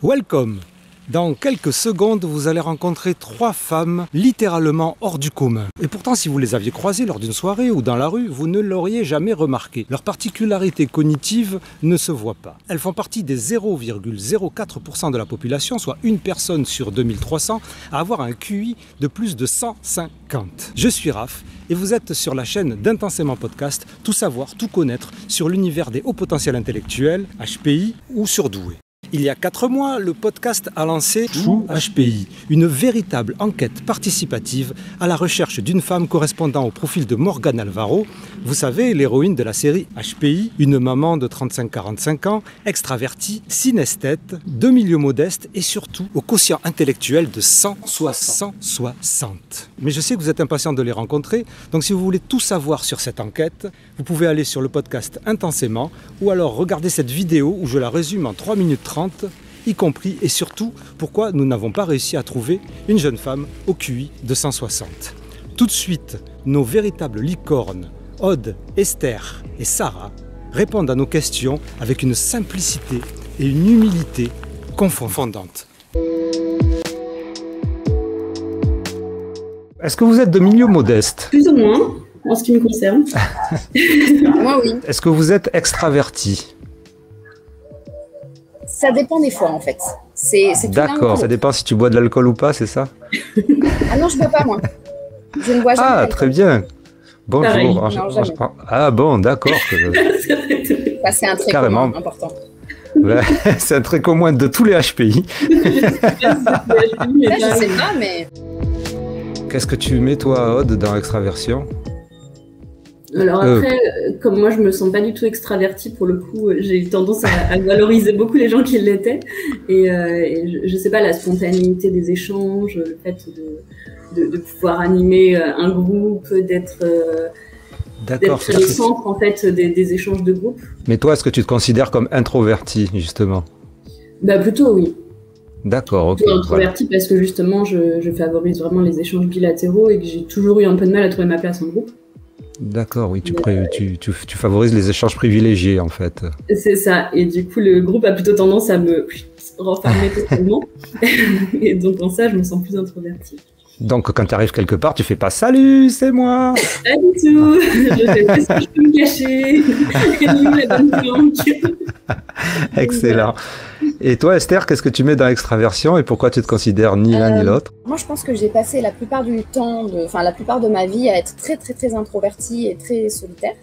Welcome! Dans quelques secondes, vous allez rencontrer 3 femmes littéralement hors du commun. Et pourtant, si vous les aviez croisées lors d'une soirée ou dans la rue, vous ne l'auriez jamais remarqué. Leur particularité cognitive ne se voit pas. Elles font partie des 0,04% de la population, soit une personne sur 2300, à avoir un QI de plus de 150. Je suis Raph et vous êtes sur la chaîne d'Intensément Podcast, tout savoir, tout connaître sur l'univers des hauts potentiels intellectuels, HPI ou surdoués. Il y a 4 mois, le podcast a lancé True HPI, une véritable enquête participative à la recherche d'une femme correspondant au profil de Morgane Alvaro. Vous savez, l'héroïne de la série HPI, une maman de 35-45 ans, extravertie, synesthète, de milieu modeste et surtout au quotient intellectuel de 160. Mais je sais que vous êtes impatient de les rencontrer, donc si vous voulez tout savoir sur cette enquête, vous pouvez aller sur le podcast Intensément ou alors regarder cette vidéo où je la résume en 3 minutes 30, y compris et surtout pourquoi nous n'avons pas réussi à trouver une jeune femme au QI de 160. Tout de suite, nos véritables licornes, Aude, Esther et Sarah, répondent à nos questions avec une simplicité et une humilité confondantes. Est-ce que vous êtes de milieu modeste? Plus ou moins, en ce qui me concerne. Moi, oui. Est-ce que vous êtes extraverti? Ça dépend des fois, en fait. C'est D'accord, ça dépend si tu bois de l'alcool ou pas, c'est ça? Ah non, je ne bois pas, moi. Je ne bois jamais. Ah, très bien. Bonjour. Non, jamais. Ah bon, d'accord. Bah, c'est un trait Carrément. commun, important. Ouais, c'est un trait commun de tous les HPI. Ça, je sais pas, mais... Qu'est-ce que tu mets, toi, Aude, dans l'extraversion? Alors après, comme moi je me sens pas du tout extravertie pour le coup, j'ai tendance à valoriser beaucoup les gens qui l'étaient et je sais pas, la spontanéité des échanges, le fait de pouvoir animer un groupe, d'être le centre en fait des échanges de groupe. Mais toi, est-ce que tu te considères comme introverti, justement? Bah plutôt oui. D'accord, ok. Introverti parce que justement je favorise vraiment les échanges bilatéraux et que j'ai toujours eu un peu de mal à trouver ma place en groupe. D'accord, oui, tu favorises les échanges privilégiés, en fait. C'est ça, et du coup, le groupe a plutôt tendance à me renfermer totalement, et donc en ça, je me sens plus introvertie. Donc, quand tu arrives quelque part, tu fais pas « Salut, c'est moi !» Pas du tout. Je fais « Est-ce que je peux me cacher ?» la bonne planque. Excellent. Et toi, Esther, qu'est-ce que tu mets dans l'extraversion et pourquoi tu te considères ni l'un ni l'autre? Moi, je pense que j'ai passé la plupart du temps, la plupart de ma vie à être très, très, très introvertie et très solitaire.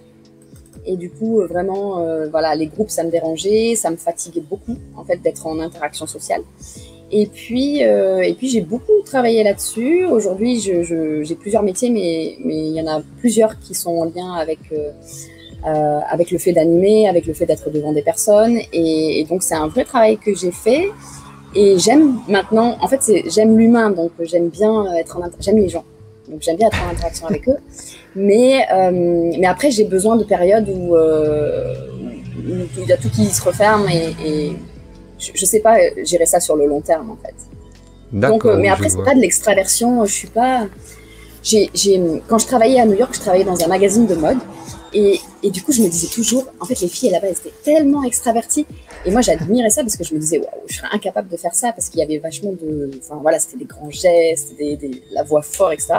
Et du coup, vraiment, voilà, les groupes, ça me dérangeait, ça me fatiguait beaucoup, en fait, d'être en interaction sociale. Et puis j'ai beaucoup travaillé là-dessus. Aujourd'hui, j'ai plusieurs métiers, mais il y en a plusieurs qui sont en lien avec le fait d'animer, avec le fait d'être devant des personnes. Et donc, c'est un vrai travail que j'ai fait. Et j'aime maintenant, en fait, j'aime l'humain, donc j'aime bien j'aime les gens. Donc, j'aime bien être en interaction avec eux. Mais après, j'ai besoin de périodes où il y a tout qui se referme et je sais pas gérer ça sur le long terme, en fait. D'accord. Donc, mais après, c'est pas de l'extraversion. Je suis pas... Quand je travaillais à New York, je travaillais dans un magazine de mode. Et du coup, je me disais toujours, en fait, les filles là-bas, elles étaient tellement extraverties. Et moi, j'admirais ça parce que je me disais, waouh, je serais incapable de faire ça parce qu'il y avait vachement enfin voilà, c'était des grands gestes, la voix forte, etc.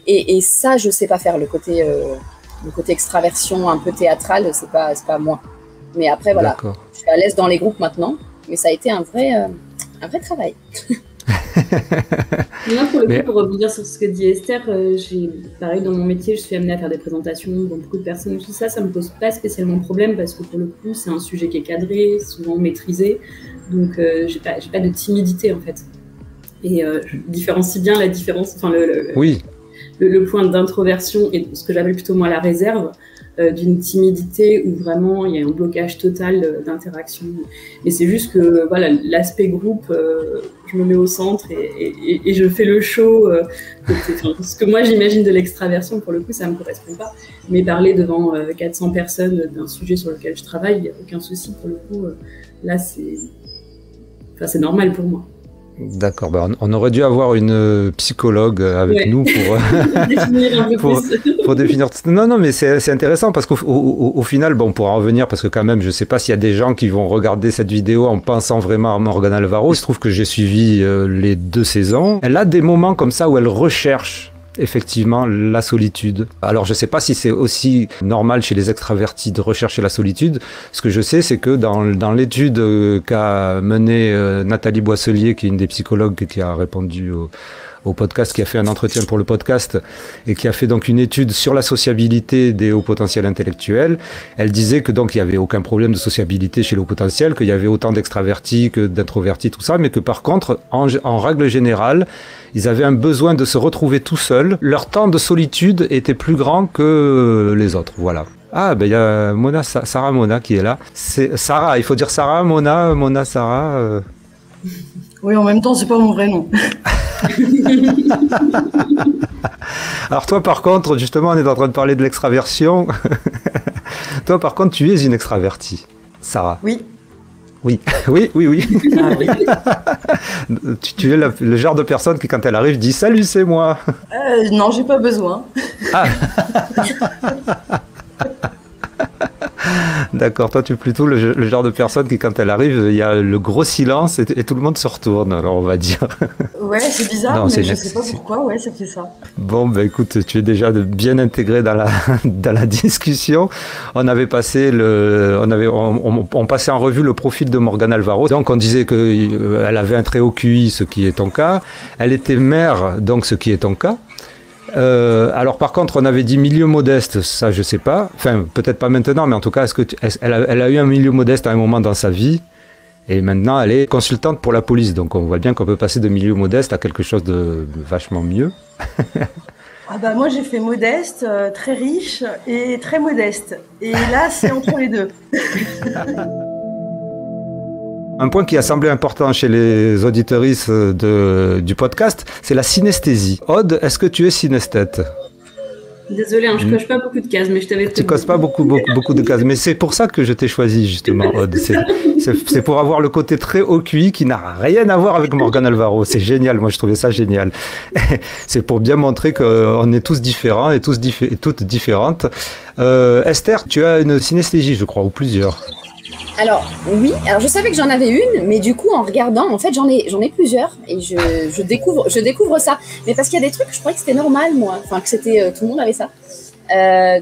Et ça, je sais pas faire. Le côté extraversion un peu théâtrale, c'est pas moi. Mais après, voilà, je suis à l'aise dans les groupes maintenant. Mais ça a été un vrai travail. Moi, pour le coup, pour rebondir sur ce que dit Esther, pareil, dans mon métier, je suis amenée à faire des présentations devant beaucoup de personnes. Tout ça, ça me pose pas spécialement de problème parce que pour le coup, c'est un sujet qui est cadré, souvent maîtrisé. Donc, j'ai pas de timidité, en fait. Et je différencie bien la différence, enfin, le point d'introversion et ce que j'appelle plutôt moi la réserve, d'une timidité où vraiment il y a un blocage total d'interaction. Mais c'est juste que voilà, l'aspect groupe, je me mets au centre et je fais le show. Ce que moi j'imagine de l'extraversion, pour le coup, ça me correspond pas. Mais parler devant 400 personnes d'un sujet sur lequel je travaille, il n'y a aucun souci pour le coup. Là, c'est normal pour moi. D'accord, on aurait dû avoir une psychologue avec nous pour définir un peu pour définir. Non, mais c'est intéressant parce qu'au final, on pourra en revenir parce que quand même, je sais pas s'il y a des gens qui vont regarder cette vidéo en pensant vraiment à Morgane Alvaro. Il se trouve que j'ai suivi les 2 saisons. Elle a des moments comme ça où elle recherche effectivement la solitude. Alors je sais pas si c'est aussi normal chez les extravertis de rechercher la solitude. Ce que je sais, c'est que dans l'étude qu'a menée Nathalie Boisselier, qui est une des psychologues qui a répondu au podcast, qui a fait un entretien pour le podcast et qui a fait donc une étude sur la sociabilité des hauts potentiels intellectuels. Elle disait que donc il y avait aucun problème de sociabilité chez les hauts potentiels, qu'il y avait autant d'extravertis que d'introvertis, tout ça, mais que par contre, en règle générale, ils avaient un besoin de se retrouver tout seuls. Leur temps de solitude était plus grand que les autres. Voilà. Ah, il y a Sarah Mona qui est là. C'est Sarah, il faut dire Sarah, Mona, Sarah. Oui, en même temps, c'est pas mon vrai nom. Alors toi, par contre, justement, on est en train de parler de l'extraversion. Toi, par contre, tu es une extravertie, Sarah. Oui. Oui. Ah, oui. Tu es le genre de personne qui, quand elle arrive, dit « Salut, c'est moi ». Non, j'ai pas besoin. Ah. D'accord, toi tu es plutôt le genre de personne qui, quand elle arrive, il y a le gros silence et tout le monde se retourne, alors on va dire. Ouais, c'est bizarre, non, mais je sais pas pourquoi, ouais, ça fait ça. Bon, écoute, tu es déjà bien intégré dans la discussion. On avait passé on passait en revue le profil de Morgane Alvaro. Donc on disait qu'elle avait un très haut QI, ce qui est ton cas. Elle était mère, donc ce qui est ton cas. Alors par contre on avait dit milieu modeste, ça je sais pas, enfin peut-être pas maintenant, mais en tout cas elle a eu un milieu modeste à un moment dans sa vie et maintenant elle est consultante pour la police, donc on voit bien qu'on peut passer de milieu modeste à quelque chose de vachement mieux. Moi j'ai fait modeste, très riche et très modeste, et là c'est entre les deux. Un point qui a semblé important chez les auditeuristes du podcast, c'est la synesthésie. Aude, est-ce que tu es synesthète ? Désolée, je coche pas beaucoup de cases, mais je t'avais... Tu coches pas beaucoup de cases, mais c'est pour ça que je t'ai choisi justement, Aude. C'est pour avoir le côté très haut QI qui n'a rien à voir avec Morgane Alvaro. C'est génial, moi je trouvais ça génial. C'est pour bien montrer qu'on est tous différents et toutes différentes. Esther, tu as une synesthésie, je crois, ou plusieurs. Alors oui, je savais que j'en avais une, mais du coup en regardant, en fait j'en ai plusieurs et je découvre ça. Mais parce qu'il y a des trucs, je croyais que c'était normal moi, enfin que c'était tout le monde avait ça.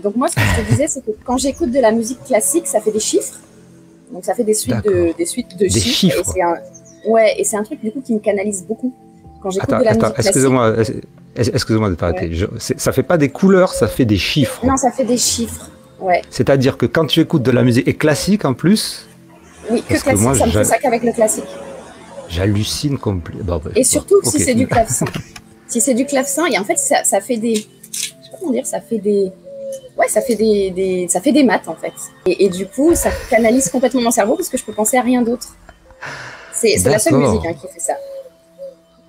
Donc moi ce que je te disais, c'est que quand j'écoute de la musique classique, ça fait des chiffres. Donc ça fait des suites de chiffres. Et c'est un truc du coup qui me canalise beaucoup quand j'écoute de la musique classique. Excusez-moi de t'arrêter. Ouais. Ça fait pas des couleurs, ça fait des chiffres. Non, ça fait des chiffres. Ouais. C'est-à-dire que quand tu écoutes de la musique et classique en plus. Oui, que classique, moi, ça me fait ça qu'avec le classique. J'hallucine complètement. Et surtout si c'est du clavecin. Si c'est du clavecin, et en fait ça fait des, je sais pas comment dire, ça fait des maths en fait. Et du coup, ça canalise complètement mon cerveau parce que je peux penser à rien d'autre. C'est la seule musique qui fait ça.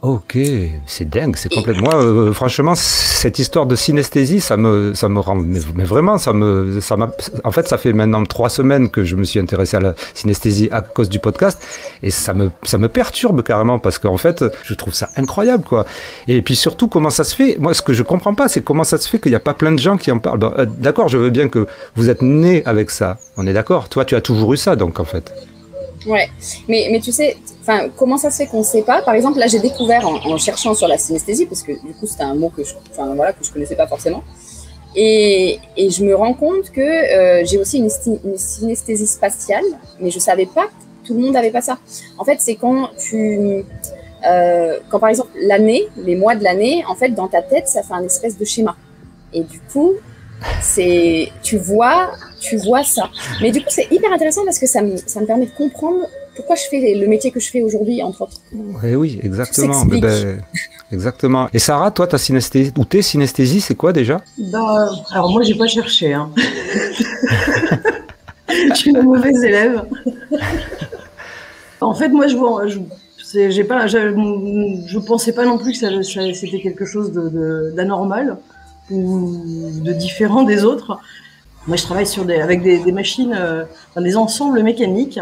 Ok, c'est dingue, c'est complètement. Moi, franchement, cette histoire de synesthésie, ça me rend, mais vraiment, en fait, ça fait maintenant 3 semaines que je me suis intéressé à la synesthésie à cause du podcast, et ça me perturbe carrément parce qu'en fait, je trouve ça incroyable, quoi. Et puis surtout, comment ça se fait? Moi, ce que je comprends pas, c'est comment ça se fait qu'il n'y a pas plein de gens qui en parlent. D'accord, je veux bien que vous êtes né avec ça, on est d'accord. Toi, tu as toujours eu ça, donc en fait. Ouais, mais tu sais, comment ça se fait qu'on ne sait pas? Par exemple, là, j'ai découvert en cherchant sur la synesthésie, parce que du coup, c'était un mot que je connaissais pas forcément. Et je me rends compte que j'ai aussi une synesthésie spatiale, mais je savais pas que tout le monde n'avait pas ça. En fait, c'est quand par exemple, les mois de l'année, en fait, dans ta tête, ça fait un espèce de schéma. Et du coup, tu vois ça. Mais du coup, c'est hyper intéressant parce que ça me permet de comprendre pourquoi je fais le métier que je fais aujourd'hui, entre autres. Oui, exactement. Exactement. Et Sarah, toi, ta synesthésie, ou tes synesthésies, c'est quoi déjà? Alors moi, j'ai pas cherché. Hein. Je suis une mauvaise élève. En fait, moi, je pensais pas non plus que c'était quelque chose d'anormal ou de différent des autres. Moi, je travaille avec des machines, des ensembles mécaniques.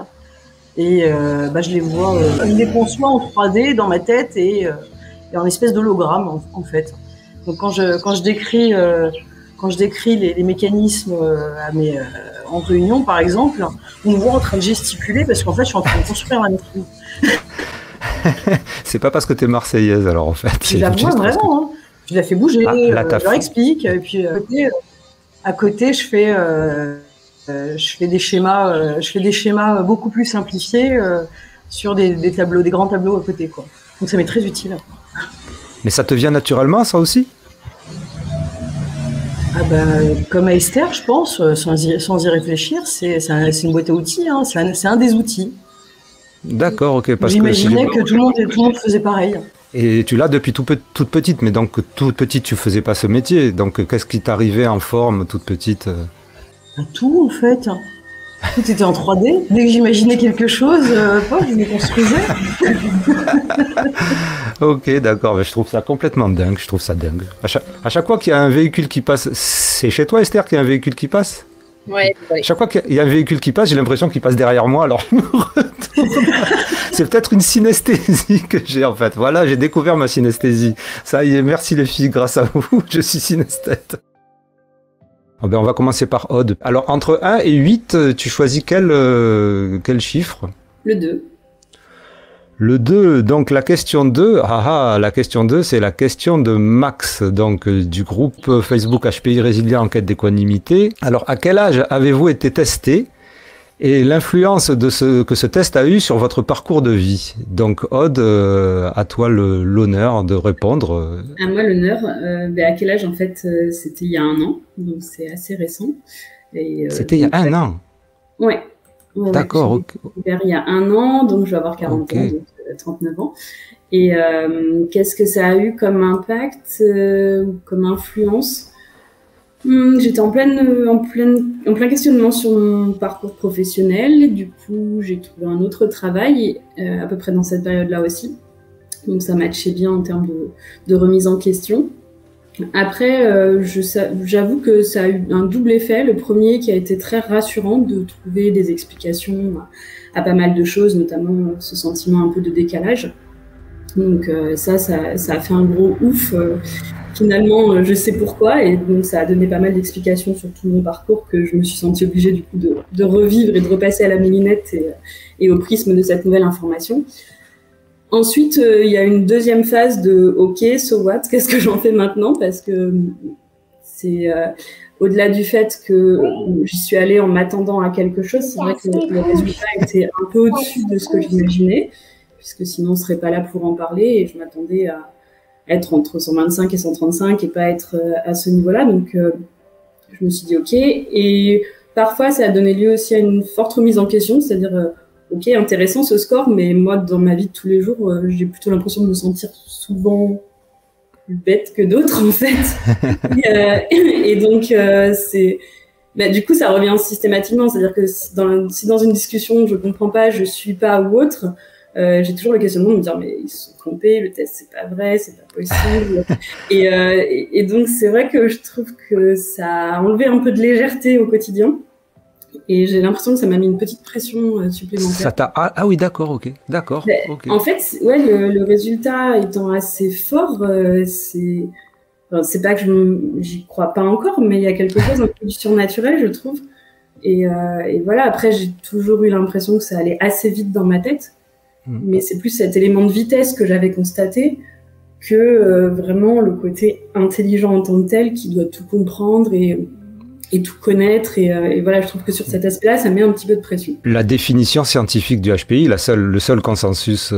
Et je les vois, je les conçois en 3D dans ma tête et en espèce d'hologramme en fait. Donc quand je décris les mécanismes en réunion par exemple, on me voit en train de gesticuler parce qu'en fait je suis en train de construire un truc. C'est pas parce que t'es marseillaise alors en fait. Je la vois vraiment, hein. Je la fais bouger, je leur explique, et puis à côté je fais des schémas beaucoup plus simplifiés sur des tableaux, des grands tableaux à côté, quoi. Donc ça m'est très utile. Mais ça te vient naturellement, ça aussi? Comme à Esther, je pense, sans y réfléchir, c'est une boîte à outils, hein. C'est un des outils. D'accord, ok. J'imaginais que tout le monde faisait pareil. Et tu l'as depuis toute petite, mais donc toute petite, tu faisais pas ce métier. Donc qu'est-ce qui t'arrivait en forme toute petite? Tout en fait. Tout était en 3D. Dès que j'imaginais quelque chose, je me construisais. Ok, d'accord. Je trouve ça complètement dingue. Je trouve ça dingue. À chaque fois qu'il y a un véhicule qui passe, c'est chez toi, Esther, qu'il y a un véhicule qui passe? Ouais. Chaque fois qu'il y a un véhicule qui passe, j'ai l'impression qu'il passe derrière moi, alors je me retourne. C'est peut-être une synesthésie que j'ai en fait. Voilà, j'ai découvert ma synesthésie. Ça y est, merci les filles, grâce à vous, je suis synesthète. On va commencer par Aude. Alors, entre 1 et 8, tu choisis quel chiffre? Le 2. Le 2, donc la question 2, la question 2, c'est la question de Max, donc du groupe Facebook HPI Résilient Enquête d'équanimité. Alors, à quel âge avez-vous été testé et l'influence que ce test a eu sur votre parcours de vie? Donc, Aude, à toi l'honneur de répondre. À moi l'honneur. À quel âge, en fait, c'était il y a 1 an, donc c'est assez récent. C'était il y a 1 an? Ouais. D'accord, ok. Il y a 1 an, donc je vais avoir 40 ans, donc 39 ans. Et qu'est-ce que ça a eu comme impact, comme influence? J'étais en plein questionnement sur mon parcours professionnel. Du coup, j'ai trouvé un autre travail, à peu près dans cette période-là aussi. Donc ça matchait bien en termes de remise en question. Après, j'avoue que ça a eu un double effet. Le premier qui a été très rassurant, de trouver des explications à pas mal de choses, notamment ce sentiment un peu de décalage. Donc ça a fait un gros ouf. Finalement, je sais pourquoi, et donc ça a donné pas mal d'explications sur tout mon parcours que je me suis sentie obligée du coup de revivre et de repasser à la moulinette et au prisme de cette nouvelle information. Ensuite, il y a une deuxième phase de « Ok, so what? Qu'est-ce que j'en fais maintenant ?» Parce que c'est au-delà du fait que j'y suis allée en m'attendant à quelque chose, c'est vrai que le résultat était un peu au-dessus de ce que j'imaginais, puisque sinon on ne serait pas là pour en parler, et je m'attendais à être entre 125 et 135 et pas être à ce niveau-là. Donc, je me suis dit « Ok ». Et parfois, ça a donné lieu aussi à une forte remise en question, c'est-à-dire ok, intéressant ce score, mais moi, dans ma vie de tous les jours, j'ai plutôt l'impression de me sentir souvent plus bête que d'autres, en fait. Et donc, du coup, ça revient systématiquement. C'est-à-dire que si dans une discussion, je comprends pas, je suis pas ou autre, j'ai toujours le questionnement de me dire, mais ils se sont trompés, le test, c'est pas vrai, c'est pas possible. Et donc, c'est vrai que je trouve que ça a enlevé un peu de légèreté au quotidien. Et j'ai l'impression que ça m'a mis une petite pression supplémentaire. Ah oui, d'accord, ok. D'accord. Okay. En fait, ouais, le résultat étant assez fort, c'est pas que j'y crois pas encore, mais il y a quelque chose d'un peu du surnaturel, je trouve. Et voilà, après, j'ai toujours eu l'impression que ça allait assez vite dans ma tête. Mais c'est plus cet élément de vitesse que j'avais constaté que vraiment le côté intelligent en tant que tel qui doit tout comprendre et tout connaître, et voilà, je trouve que sur cet aspect-là, ça met un petit peu de pression. La définition scientifique du HPI, le seul consensus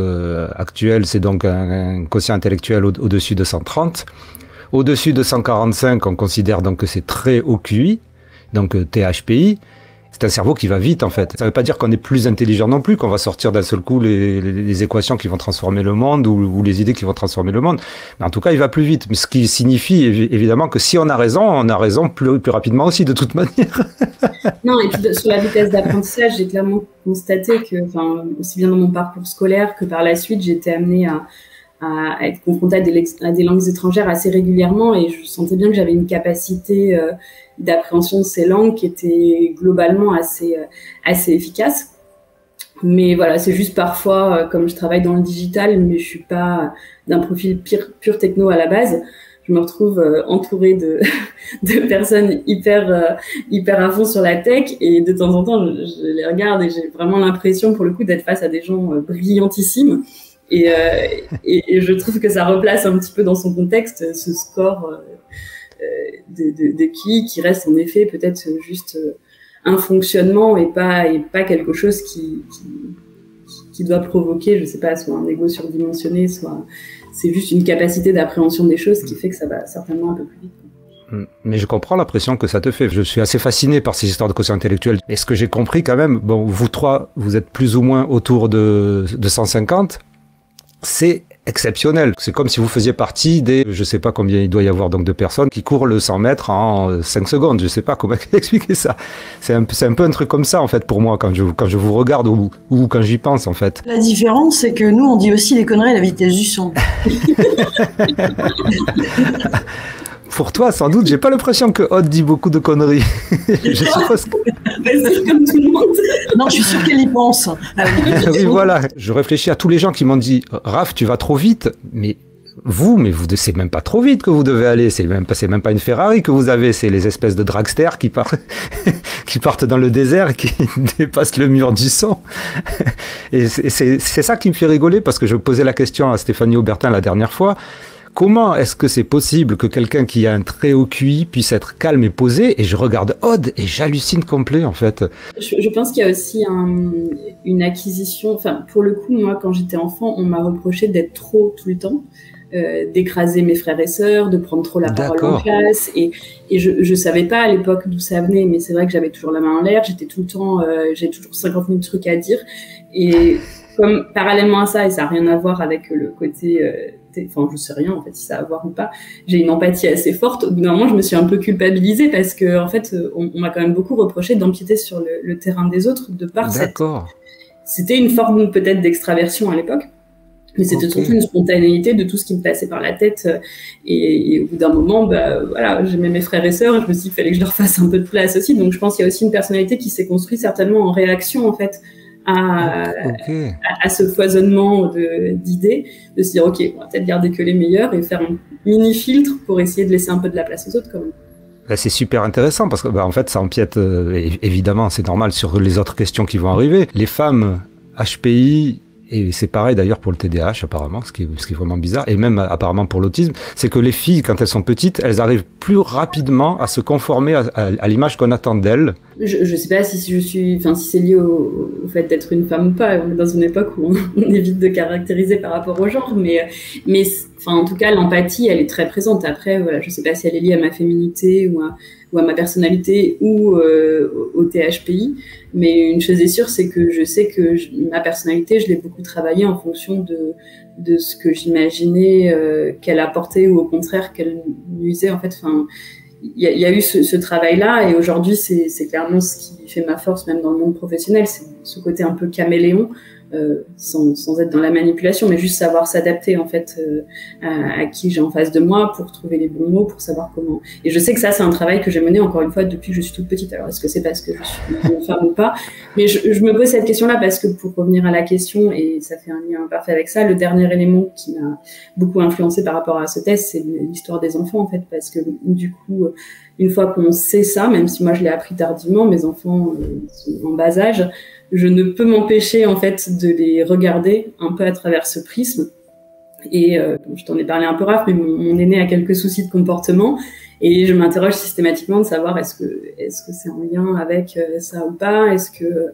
actuel, c'est donc un quotient intellectuel au-dessus de 130. Au-dessus de 145, on considère donc que c'est très haut QI, donc THPI. C'est un cerveau qui va vite, en fait. Ça ne veut pas dire qu'on est plus intelligent non plus, qu'on va sortir d'un seul coup les équations qui vont transformer le monde ou les idées qui vont transformer le monde. Mais en tout cas, il va plus vite. Ce qui signifie évidemment que si on a raison plus rapidement aussi, de toute manière. Non, et puis sur la vitesse d'apprentissage, j'ai clairement constaté que, aussi bien dans mon parcours scolaire que par la suite, j'étais amenée à être confrontée à des langues étrangères assez régulièrement, et je sentais bien que j'avais une capacité d'appréhension de ces langues qui était globalement assez efficace. Mais voilà, c'est juste parfois, comme je travaille dans le digital, mais je suis pas d'un profil pur techno à la base, je me retrouve entourée de personnes hyper à fond sur la tech, et de temps en temps, je les regarde et j'ai vraiment l'impression, pour le coup, d'être face à des gens brillantissimes. Et je trouve que ça replace un petit peu dans son contexte ce score de qui reste en effet peut-être juste un fonctionnement et pas quelque chose qui doit provoquer, je sais pas, soit un ego surdimensionné, soit c'est juste une capacité d'appréhension des choses qui fait que ça va certainement un peu plus vite. Mais je comprends la pression que ça te fait. Je suis assez fasciné par ces histoires de quotient intellectuel. Et ce que j'ai compris quand même, bon, vous trois, vous êtes plus ou moins autour de 150. C'est exceptionnel. C'est comme si vous faisiez partie des, je sais pas combien il doit y avoir donc de personnes qui courent le 100 mètres en 5 secondes. Je sais pas comment expliquer ça. C'est un peu un truc comme ça, en fait, pour moi, quand je vous regarde ou quand j'y pense, en fait. La différence, c'est que nous, on dit aussi des conneries à la vitesse du son. Pour toi, sans doute, j'ai pas l'impression que Aude dit beaucoup de conneries. Je suppose que... C'est comme tout le monde. Non, je suis sûre qu'elle y pense. Oui, voilà. Je réfléchis à tous les gens qui m'ont dit « Raph, tu vas trop vite. » Mais vous, c'est même pas trop vite que vous devez aller. C'est même pas une Ferrari que vous avez. C'est les espèces de dragsters qui partent dans le désert et qui dépassent le mur du son. Et c'est ça qui me fait rigoler, parce que je posais la question à Stéphanie Aubertin la dernière fois. Comment est-ce que c'est possible que quelqu'un qui a un très haut QI puisse être calme et posé? Et je regarde Aude et j'hallucine complet, en fait. Je pense qu'il y a aussi une acquisition. Enfin, pour le coup, moi, quand j'étais enfant, on m'a reproché d'être trop tout le temps, d'écraser mes frères et sœurs, de prendre trop la parole en classe. Et je savais pas à l'époque d'où ça venait, mais c'est vrai que j'avais toujours la main en l'air. J'étais tout le temps, j'ai toujours 50 000 trucs à dire. Et comme parallèlement à ça, et ça n'a rien à voir avec le côté... Enfin, je sais rien en fait si ça a à voir ou pas. J'ai une empathie assez forte. Au bout d'un moment, je me suis un peu culpabilisée parce que en fait, on m'a quand même beaucoup reproché d'empiéter sur le terrain des autres de par c'était une forme peut-être d'extraversion à l'époque, mais c'était surtout une spontanéité de tout ce qui me passait par la tête. Et au bout d'un moment, voilà, j'aimais mes frères et sœurs et je me suis dit qu'il fallait que je leur fasse un peu de place aussi. Donc, je pense qu'il y a aussi une personnalité qui s'est construite certainement en réaction en fait à ce foisonnement d'idées, de se dire ok, on va peut-être garder que les meilleurs et faire un mini filtre pour essayer de laisser un peu de la place aux autres quand même. C'est super intéressant parce que en fait ça empiète évidemment, c'est normal, sur les autres questions qui vont arriver. Les femmes HPI, et c'est pareil d'ailleurs pour le TDAH apparemment, ce qui est vraiment bizarre, et même apparemment pour l'autisme, c'est que les filles, quand elles sont petites, elles arrivent plus rapidement à se conformer à l'image qu'on attend d'elles. Je sais pas si si c'est lié au fait d'être une femme ou pas. On est dans une époque où on évite de caractériser par rapport au genre, mais en tout cas l'empathie, elle est très présente. Après, voilà, je sais pas si elle est liée à ma féminité ou à ma personnalité ou au THPI, mais une chose est sûre, c'est que je sais que ma personnalité, je l'ai beaucoup travaillée en fonction de ce que j'imaginais qu'elle apportait ou au contraire qu'elle nuisait. En fait, il y a eu ce travail-là, et aujourd'hui c'est clairement ce qui fait ma force même dans le monde professionnel, c'est ce côté un peu caméléon, sans être dans la manipulation, mais juste savoir s'adapter en fait à qui j'ai en face de moi pour trouver les bons mots, pour savoir comment. Et je sais que ça c'est un travail que j'ai mené encore une fois depuis que je suis toute petite. Alors est-ce que c'est parce que je suis une femme ou pas? Mais je me pose cette question-là parce que, pour revenir à la question, et ça fait un lien parfait avec ça, le dernier élément qui m'a beaucoup influencé par rapport à ce test, c'est l'histoire des enfants en fait, parce que du coup, une fois qu'on sait ça, même si moi je l'ai appris tardivement, mes enfants sont en bas âge, je ne peux m'empêcher en fait de les regarder un peu à travers ce prisme. Et je t'en ai parlé un peu, Raph, mais mon aîné a quelques soucis de comportement, et je m'interroge systématiquement de savoir est-ce que c'est en lien avec ça ou pas, est-ce que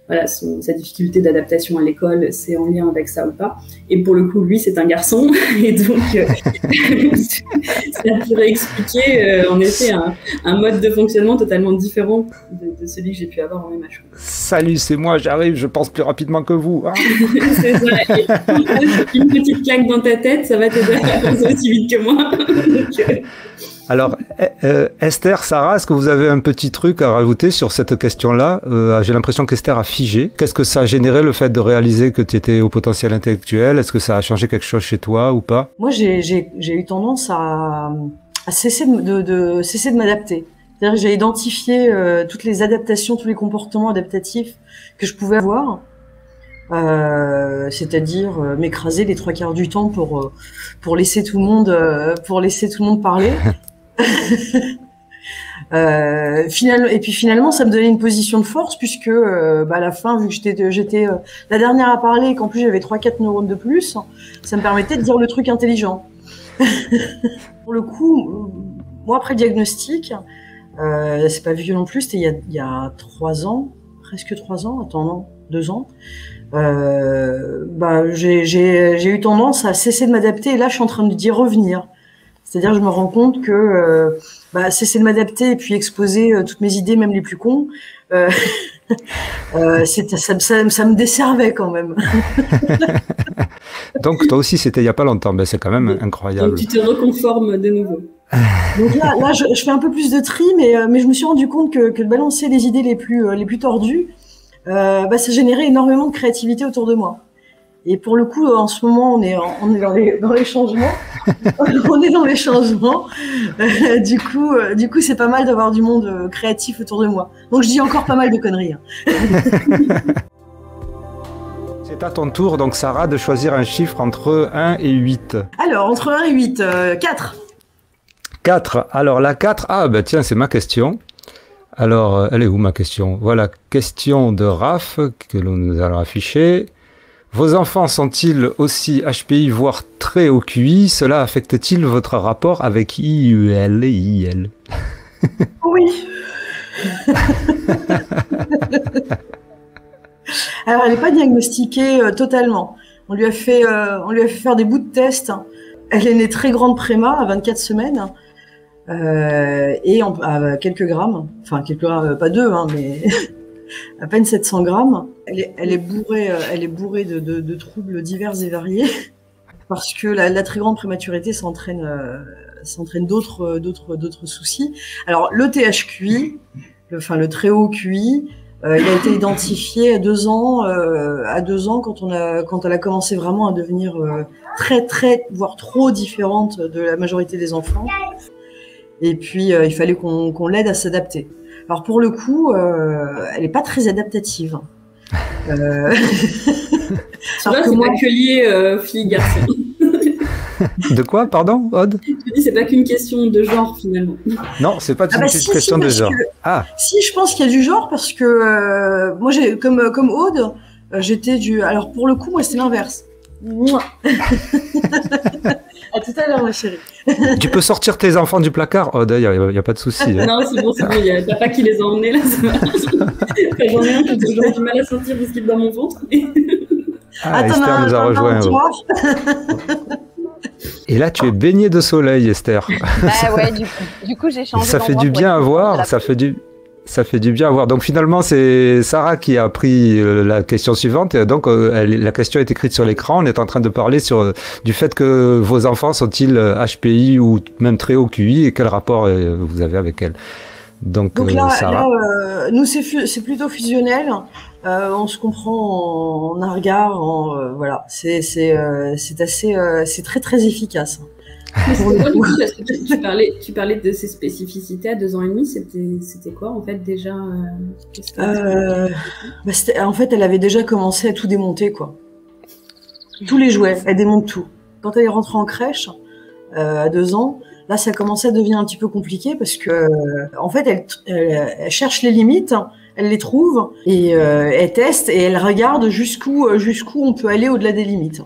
voilà, sa difficulté d'adaptation à l'école, c'est en lien avec ça ou pas. Et pour le coup, lui, c'est un garçon, et donc ça pourrait expliquer en effet un mode de fonctionnement totalement différent de celui que j'ai pu avoir en MH. Salut, c'est moi, j'arrive, je pense plus rapidement que vous. Hein. C'est ça. Et une petite claque dans ta tête, ça va t'aider à penser aussi vite que moi. Donc, alors, Esther, Sarah, est-ce que vous avez un petit truc à rajouter sur cette question-là? J'ai l'impression qu'Esther a figé. Qu'est-ce que ça a généré, le fait de réaliser que tu étais au potentiel intellectuel? Est-ce que ça a changé quelque chose chez toi ou pas? Moi, j'ai eu tendance à cesser de m'adapter. C'est-à-dire que j'ai identifié toutes les adaptations, tous les comportements adaptatifs que je pouvais avoir. c'est-à-dire m'écraser les 3/4 du temps pour laisser tout le monde parler. Et puis finalement, ça me donnait une position de force puisque à la fin, vu que j'étais la dernière à parler et qu'en plus j'avais 3-4 neurones de plus, ça me permettait de dire le truc intelligent. Pour le coup, moi après le diagnostic, c'est pas vieux non plus, c'était il y a 3 ans, presque 3 ans, attends non, 2 ans. J'ai eu tendance à cesser de m'adapter et là je suis en train d'y revenir. C'est-à-dire je me rends compte que cesser de m'adapter et puis exposer toutes mes idées, même les plus cons, ça me desservait quand même. Donc toi aussi c'était il y a pas longtemps, ben, c'est quand même incroyable. Donc tu te reconformes de nouveau. Donc là je fais un peu plus de tri, mais je me suis rendu compte que de balancer les idées les plus tordues, ça générait énormément de créativité autour de moi. Et pour le coup, en ce moment, on est dans les changements. On est dans les changements. Du coup, c'est pas mal d'avoir du monde créatif autour de moi. Donc, je dis encore pas mal de conneries. C'est à ton tour, donc Sarah, de choisir un chiffre entre 1 et 8. Alors, entre 1 et 8, 4. 4. Alors, la 4, tiens, c'est ma question. Alors, elle est où ma question? Voilà, question de Raph, que l'on nous a affichée. Vos enfants sont-ils aussi HPI, voire très haut QI? Cela affecte-t-il votre rapport avec IUL et IL? Oui. Alors, elle n'est pas diagnostiquée totalement. On lui a fait faire des bouts de test. Elle est née très grande préma, à 24 semaines, et à quelques grammes. Enfin, quelques grammes, pas 2, mais à peine 700 grammes. Elle est bourrée de troubles divers et variés, parce que la très grande prématurité s'entraîne d'autres soucis. Alors, le THQI, le très haut QI, il a été identifié à 2 ans, quand elle a commencé vraiment à devenir très, voire trop différente de la majorité des enfants. Et puis, il fallait qu'on l'aide à s'adapter. Alors, pour le coup, elle n'est pas très adaptative. Tu vois, c'est pas que lié fille-garçon. De quoi, pardon, Aude? Je dis, c'est pas qu'une question de genre, finalement. Non, c'est pas une question de genre. Si, je pense qu'il y a du genre, parce que moi, comme Aude, j'étais alors, pour le coup, moi, c'était l'inverse. À tout à l'heure, ma chérie. Tu peux sortir tes enfants du placard, Aude, il n'y a pas de souci. Hein. Non, c'est bon, il y a papa qui les a emmenés, là, ça va. J'en ai un qui a toujours du mal à sortir parce qu'il est dans mon ventre. Esther nous a rejoint. Et là, tu es baignée de soleil, Esther. Ouais, du coup, j'ai changé. Ça fait du bien à voir, ça fait du bien à voir. Donc finalement, c'est Sarah qui a pris la question suivante. Et donc, la question est écrite sur l'écran. On est en train de parler du fait que vos enfants sont-ils HPI ou même très haut QI et quel rapport vous avez avec elles. Donc là, Sarah. Nous, c'est plutôt fusionnel. On se comprend en un regard. Voilà, c'est très très efficace. Tu parlais de ces spécificités à 2 ans et demi, c'était quoi en fait déjà en fait, elle avait déjà commencé à tout démonter, quoi. Tous les jouets, elle démonte tout. Quand elle est rentrée en crèche, à 2 ans, là, ça commençait à devenir un petit peu compliqué parce que, en fait, elle cherche les limites, elle les trouve et elle teste et elle regarde jusqu'où on peut aller au-delà des limites.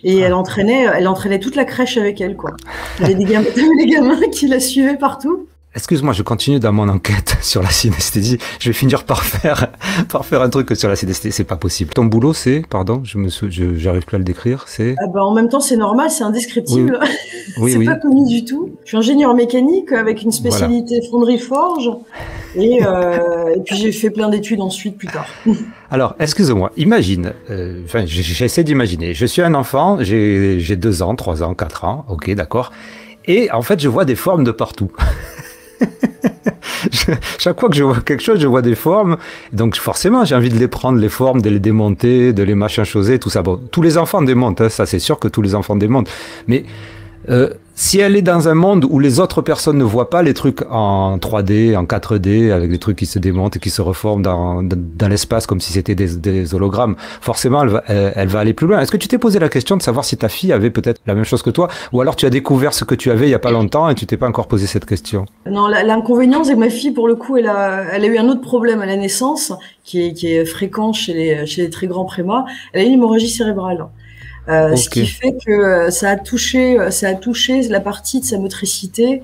Et elle entraînait toute la crèche avec elle, quoi. Il y avait des gamins qui la suivaient partout. Excuse-moi, je continue dans mon enquête sur la synesthésie. Je vais finir par faire un truc sur la synesthésie. C'est pas possible. Ton boulot, pardon, j'arrive plus à le décrire, c'est... En même temps, c'est normal, c'est indescriptible. Oui. C'est pas connu du tout. Je suis ingénieur mécanique avec une spécialité fonderie-forge. Et puis j'ai fait plein d'études ensuite, plus tard. Alors, excuse-moi, imagine, j'essaie d'imaginer. Je suis un enfant, j'ai 2 ans, 3 ans, 4 ans, ok, d'accord. Et en fait, je vois des formes de partout. Chaque fois que je vois quelque chose, je vois des formes. Donc forcément, j'ai envie de les prendre, les formes, de les démonter, de les machin-choser, tout ça. Bon, tous les enfants démontent, hein, ça c'est sûr que tous les enfants démontent. Mais si elle est dans un monde où les autres personnes ne voient pas les trucs en 3D, en 4D, avec des trucs qui se démontent et qui se reforment dans l'espace comme si c'était des hologrammes, forcément, elle va aller plus loin. Est-ce que tu t'es posé la question de savoir si ta fille avait peut-être la même chose que toi, ou alors tu as découvert ce que tu avais il y a pas longtemps et tu t'es pas encore posé cette question? Non, l'inconvénient, c'est que ma fille, pour le coup, elle a eu un autre problème à la naissance, qui est fréquent chez les très grands prémas. Elle a eu une hémorragie cérébrale. Okay. Ce qui fait que ça a touché la partie de sa motricité,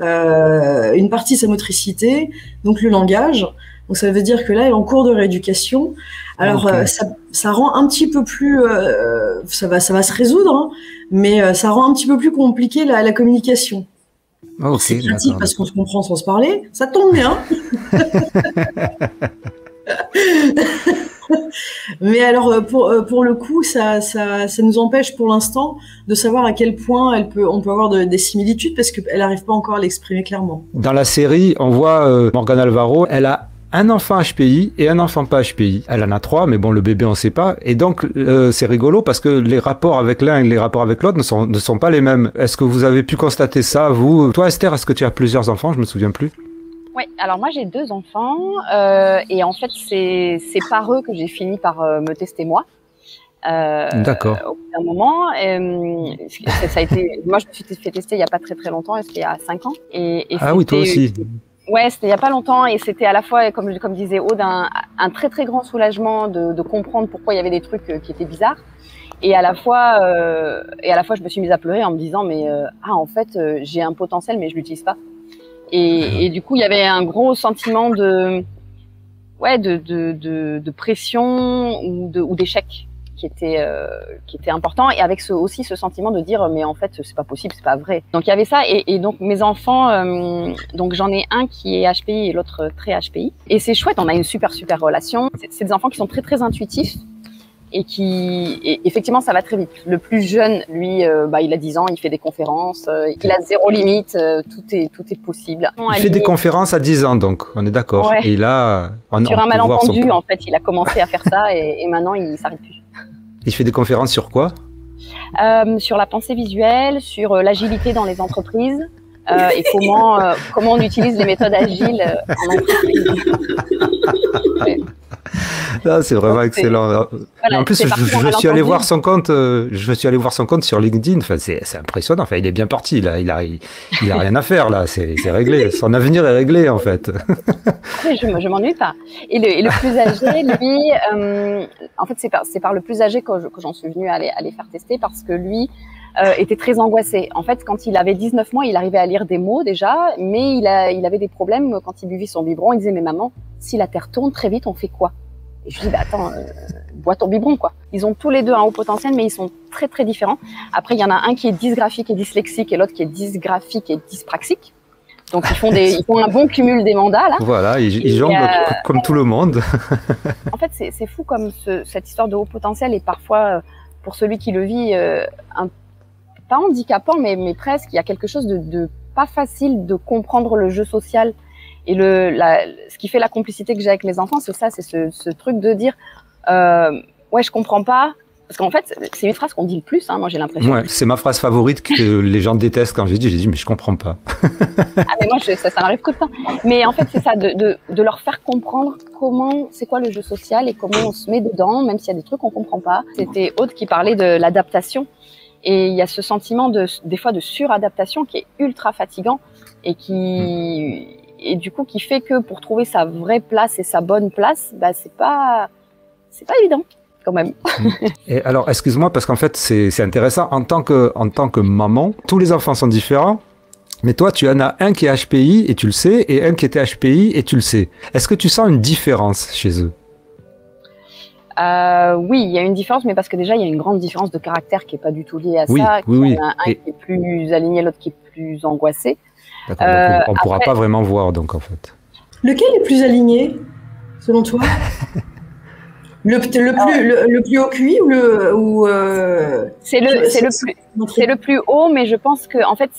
une partie de sa motricité, donc le langage. Donc ça veut dire que là, elle est en cours de rééducation. Alors okay. Ça rend un petit peu plus, ça va se résoudre, hein, mais ça rend un petit peu plus compliqué la communication. Okay, c'est pratique parce qu'on se comprend sans se parler. Ça tombe bien. Mais alors pour le coup, ça nous empêche pour l'instant de savoir à quel point on peut avoir des similitudes parce qu'elle n'arrive pas encore à l'exprimer clairement. Dans la série, on voit Morgane Alvaro, elle a un enfant HPI et un enfant pas HPI. Elle en a 3, mais bon, le bébé, on sait pas. Et donc, c'est rigolo parce que les rapports avec l'un et les rapports avec l'autre ne sont pas les mêmes. Est-ce que vous avez pu constater ça, vous? Toi, Esther, est-ce que tu as plusieurs enfants? Je me souviens plus. Oui, alors moi j'ai 2 enfants et en fait c'est par eux que j'ai fini par me tester moi. D'accord. Au bout d'un moment, ça a été, moi je me suis fait tester il y a pas très longtemps, c'était il y a 5 ans. Et ah oui, toi aussi. Ouais, c'était il y a pas longtemps et c'était à la fois, comme disait Aude, un très très grand soulagement de comprendre pourquoi il y avait des trucs qui étaient bizarres. Et à la fois je me suis mise à pleurer en me disant mais en fait j'ai un potentiel mais je l'utilise pas. Et du coup, il y avait un gros sentiment de pression ou d'échec qui était important. Et avec aussi ce sentiment de dire, mais en fait, c'est pas possible, c'est pas vrai. Donc, il y avait ça. Et donc, mes enfants, donc j'en ai un qui est HPI et l'autre très HPI. Et c'est chouette, on a une super relation. C'est des enfants qui sont très, très intuitifs. Et effectivement, ça va très vite. Le plus jeune, lui, il a 10 ans, il fait des conférences, il a 0 limite, tout est possible. Il fait des conférences à 10 ans, donc, on est d'accord. Ouais. Et là, sur un malentendu, en fait, il a commencé à faire ça et maintenant, il s'arrête plus. Il fait des conférences sur quoi? Sur la pensée visuelle, sur l'agilité dans les entreprises. Et comment on utilise les méthodes agiles en entreprise. Ouais. Là, c'est vraiment excellent. Voilà, en plus, je suis allé voir son compte. Je suis allé voir son compte sur LinkedIn. Enfin, c'est impressionnant. Enfin, il est bien parti. Là, il a rien à faire là. C'est réglé. Son avenir est réglé en fait. Je m'ennuie pas. Et le plus âgé, lui, en fait, c'est par le plus âgé que j'en suis venue à les faire tester parce que lui était très angoissé. En fait, quand il avait 19 mois, il arrivait à lire des mots déjà, mais il avait des problèmes quand il buvait son biberon. Il disait mais maman, si la Terre tourne très vite, on fait quoi? Et je lui dis attends, bois ton biberon quoi. Ils ont tous les deux un haut potentiel, mais ils sont très très différents. Après, il y en a un qui est dysgraphique et dyslexique et l'autre qui est dysgraphique et dyspraxique. Donc ils font un bon cumul des mandats là. Voilà, ils jonglent comme tout le monde. En fait, c'est fou comme cette histoire de haut potentiel est parfois pour celui qui le vit pas handicapant, mais presque. Il y a quelque chose de pas facile de comprendre le jeu social. Et ce qui fait la complicité que j'ai avec mes enfants, c'est ça, c'est ce truc de dire ouais, je comprends pas. Parce qu'en fait, c'est une phrase qu'on dit le plus, hein, moi j'ai l'impression. Ouais, c'est ma phrase favorite que les gens détestent quand j'ai dit, mais je comprends pas. Mais moi, ça m'arrive tout le temps. Mais en fait, c'est ça, de leur faire comprendre c'est quoi le jeu social et comment on se met dedans, même s'il y a des trucs qu'on comprend pas. C'était Aude qui parlait de l'adaptation. Et il y a ce sentiment des fois de suradaptation qui est ultra fatigant et du coup qui fait que pour trouver sa vraie place et sa bonne place, c'est pas évident quand même. Et alors, excuse-moi parce qu'en fait c'est intéressant en tant que maman, tous les enfants sont différents. Mais toi, tu en as un qui est HPI et tu le sais, et un qui était HPI et tu le sais. Est-ce que tu sens une différence chez eux? Oui, il y a une différence, mais parce que déjà, il y a une grande différence de caractère qui est pas du tout liée à ça. Oui. Il y en a un qui est plus aligné, l'autre qui est plus angoissé. D'accord, on ne pourra pas vraiment voir, donc, en fait. Lequel est plus aligné, selon toi? Le plus haut QI c'est le plus haut, mais je pense que en fait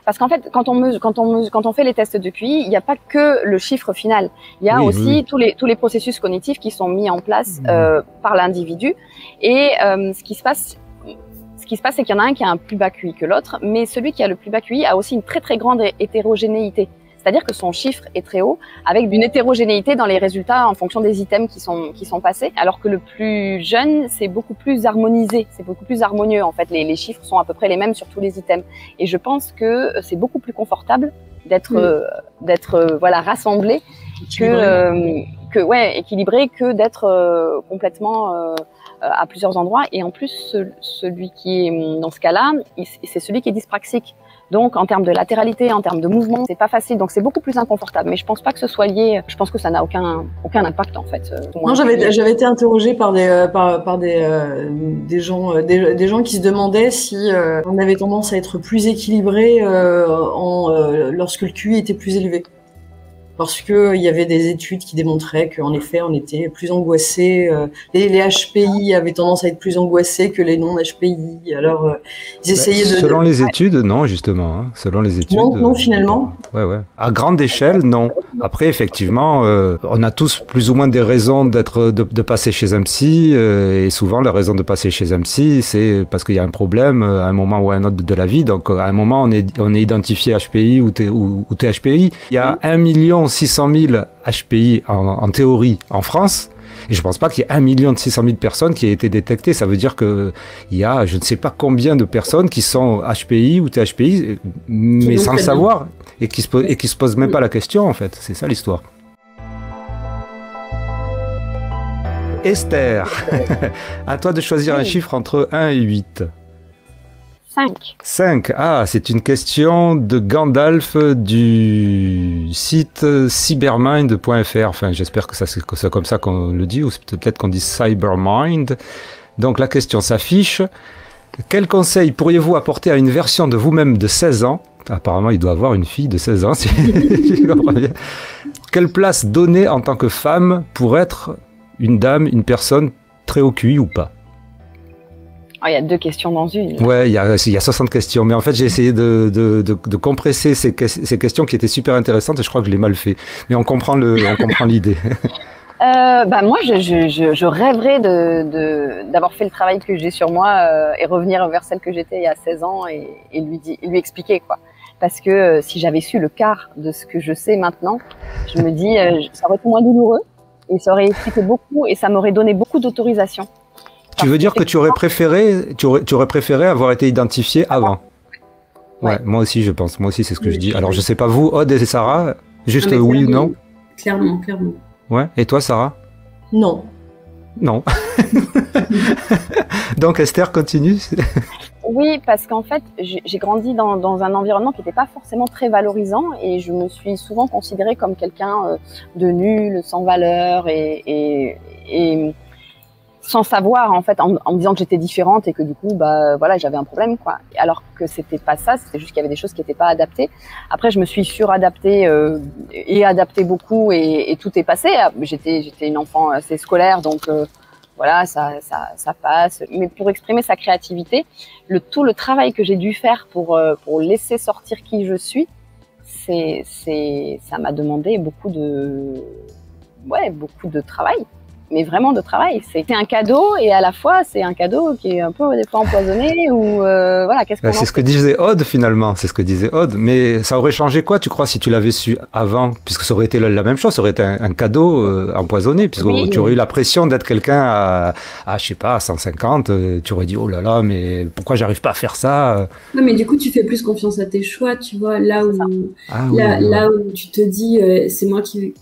parce qu'en fait quand on fait les tests de QI, il n'y a pas que le chiffre final. Il y a aussi tous les processus cognitifs qui sont mis en place par l'individu et ce qui qui se passe, c'est qu'il y en a un qui a un plus bas QI que l'autre, mais celui qui a le plus bas QI a aussi une très très grande hétérogénéité. C'est-à-dire que son chiffre est très haut, avec une hétérogénéité dans les résultats en fonction des items qui sont passés, alors que le plus jeune, c'est beaucoup plus harmonisé, c'est beaucoup plus harmonieux. En fait, les chiffres sont à peu près les mêmes sur tous les items. Et je pense que c'est beaucoup plus confortable d'être voilà, rassemblé équilibré que d'être complètement à plusieurs endroits. Et en plus, celui qui est dans ce cas-là, c'est celui qui est dyspraxique. Donc, en termes de latéralité, en termes de mouvement, c'est pas facile. Donc, c'est beaucoup plus inconfortable. Mais je pense pas que ce soit lié. Je pense que ça n'a aucun impact, en fait. Non, j'avais été interrogée par des gens qui se demandaient si on avait tendance à être plus équilibré lorsque le QI était plus élevé. Parce que il y avait des études qui démontraient qu'en effet, on était plus angoissé. Les HPI avaient tendance à être plus angoissés que les non-HPI. Alors, ils essayaient de... Selon les études, non, justement. Hein. Selon les études... Non, finalement. Ouais. À grande échelle, non. Après, effectivement, on a tous plus ou moins des raisons de passer chez un psy. Et souvent, la raison de passer chez un psy, c'est parce qu'il y a un problème à un moment ou à un autre de la vie. Donc, à un moment, on est identifié HPI ou THPI. Il y a 1 600 000 HPI en théorie en France. Et je pense pas qu'il y ait 1 600 000 personnes qui aient été détectées. Ça veut dire que il y a, je ne sais pas combien de personnes qui sont HPI ou THPI, mais sans le savoir, et qui se posent même pas la question, en fait. C'est ça l'histoire. Esther, à toi de choisir un chiffre entre 1 et 8. 5. Ah, c'est une question de Gandalf du site cybermind.fr. Enfin, j'espère que c'est comme ça qu'on le dit, ou peut-être qu'on dit Cybermind. Donc la question s'affiche. Quel conseil pourriez-vous apporter à une version de vous-même de 16 ans? Apparemment, il doit avoir une fille de 16 ans, si je comprends bien. Quelle place donner en tant que femme pour être une dame, une personne très au QI ou pas? Il y a 2 questions dans une. Ouais, il y a 60 questions. Mais en fait, j'ai essayé de compresser ces questions qui étaient super intéressantes et je crois que je l'ai mal fait. Mais on comprend l'idée. Moi, je rêverais d'avoir fait le travail que j'ai sur moi et revenir vers celle que j'étais il y a 16 ans et lui expliquer, quoi. Parce que si j'avais su le quart de ce que je sais maintenant, je me dis, ça aurait été moins douloureux et ça aurait expliqué beaucoup et ça m'aurait donné beaucoup d'autorisation. Tu veux dire que tu aurais préféré avoir été identifié avant? Ouais, moi aussi, je pense. Moi aussi, c'est ce que je dis. Alors, je sais pas vous, Aude et Sarah, juste oui ou non? Clairement. Ouais. Et toi, Sarah? Non. Donc, Esther, continue. Oui, parce qu'en fait, j'ai grandi dans un environnement qui n'était pas forcément très valorisant et je me suis souvent considérée comme quelqu'un de nul, sans valeur et sans savoir, en fait, en me disant que j'étais différente et que du coup, voilà, j'avais un problème, quoi. Alors que c'était pas ça, c'était juste qu'il y avait des choses qui n'étaient pas adaptées. Après, je me suis suradaptée et adaptée beaucoup et tout est passé. J'étais une enfant assez scolaire, donc voilà, ça passe. Mais pour exprimer sa créativité, tout le travail que j'ai dû faire pour laisser sortir qui je suis, ça m'a demandé beaucoup de travail. Mais vraiment de travail. C'est un cadeau et à la fois c'est un cadeau qui est un peu des fois empoisonné ou voilà. Qu'est-ce qu'on c'est ce que disait Aude finalement. C'est ce que disait Aude. Mais ça aurait changé quoi, tu crois, si tu l'avais su avant, puisque ça aurait été la même chose, ça aurait été un cadeau empoisonné, puisque tu aurais eu la pression d'être quelqu'un à je sais pas, à 150. Tu aurais dit oh là là, mais pourquoi j'arrive pas à faire ça? Ouais, mais du coup tu fais plus confiance à tes choix, tu vois, là où tu te dis c'est moi qui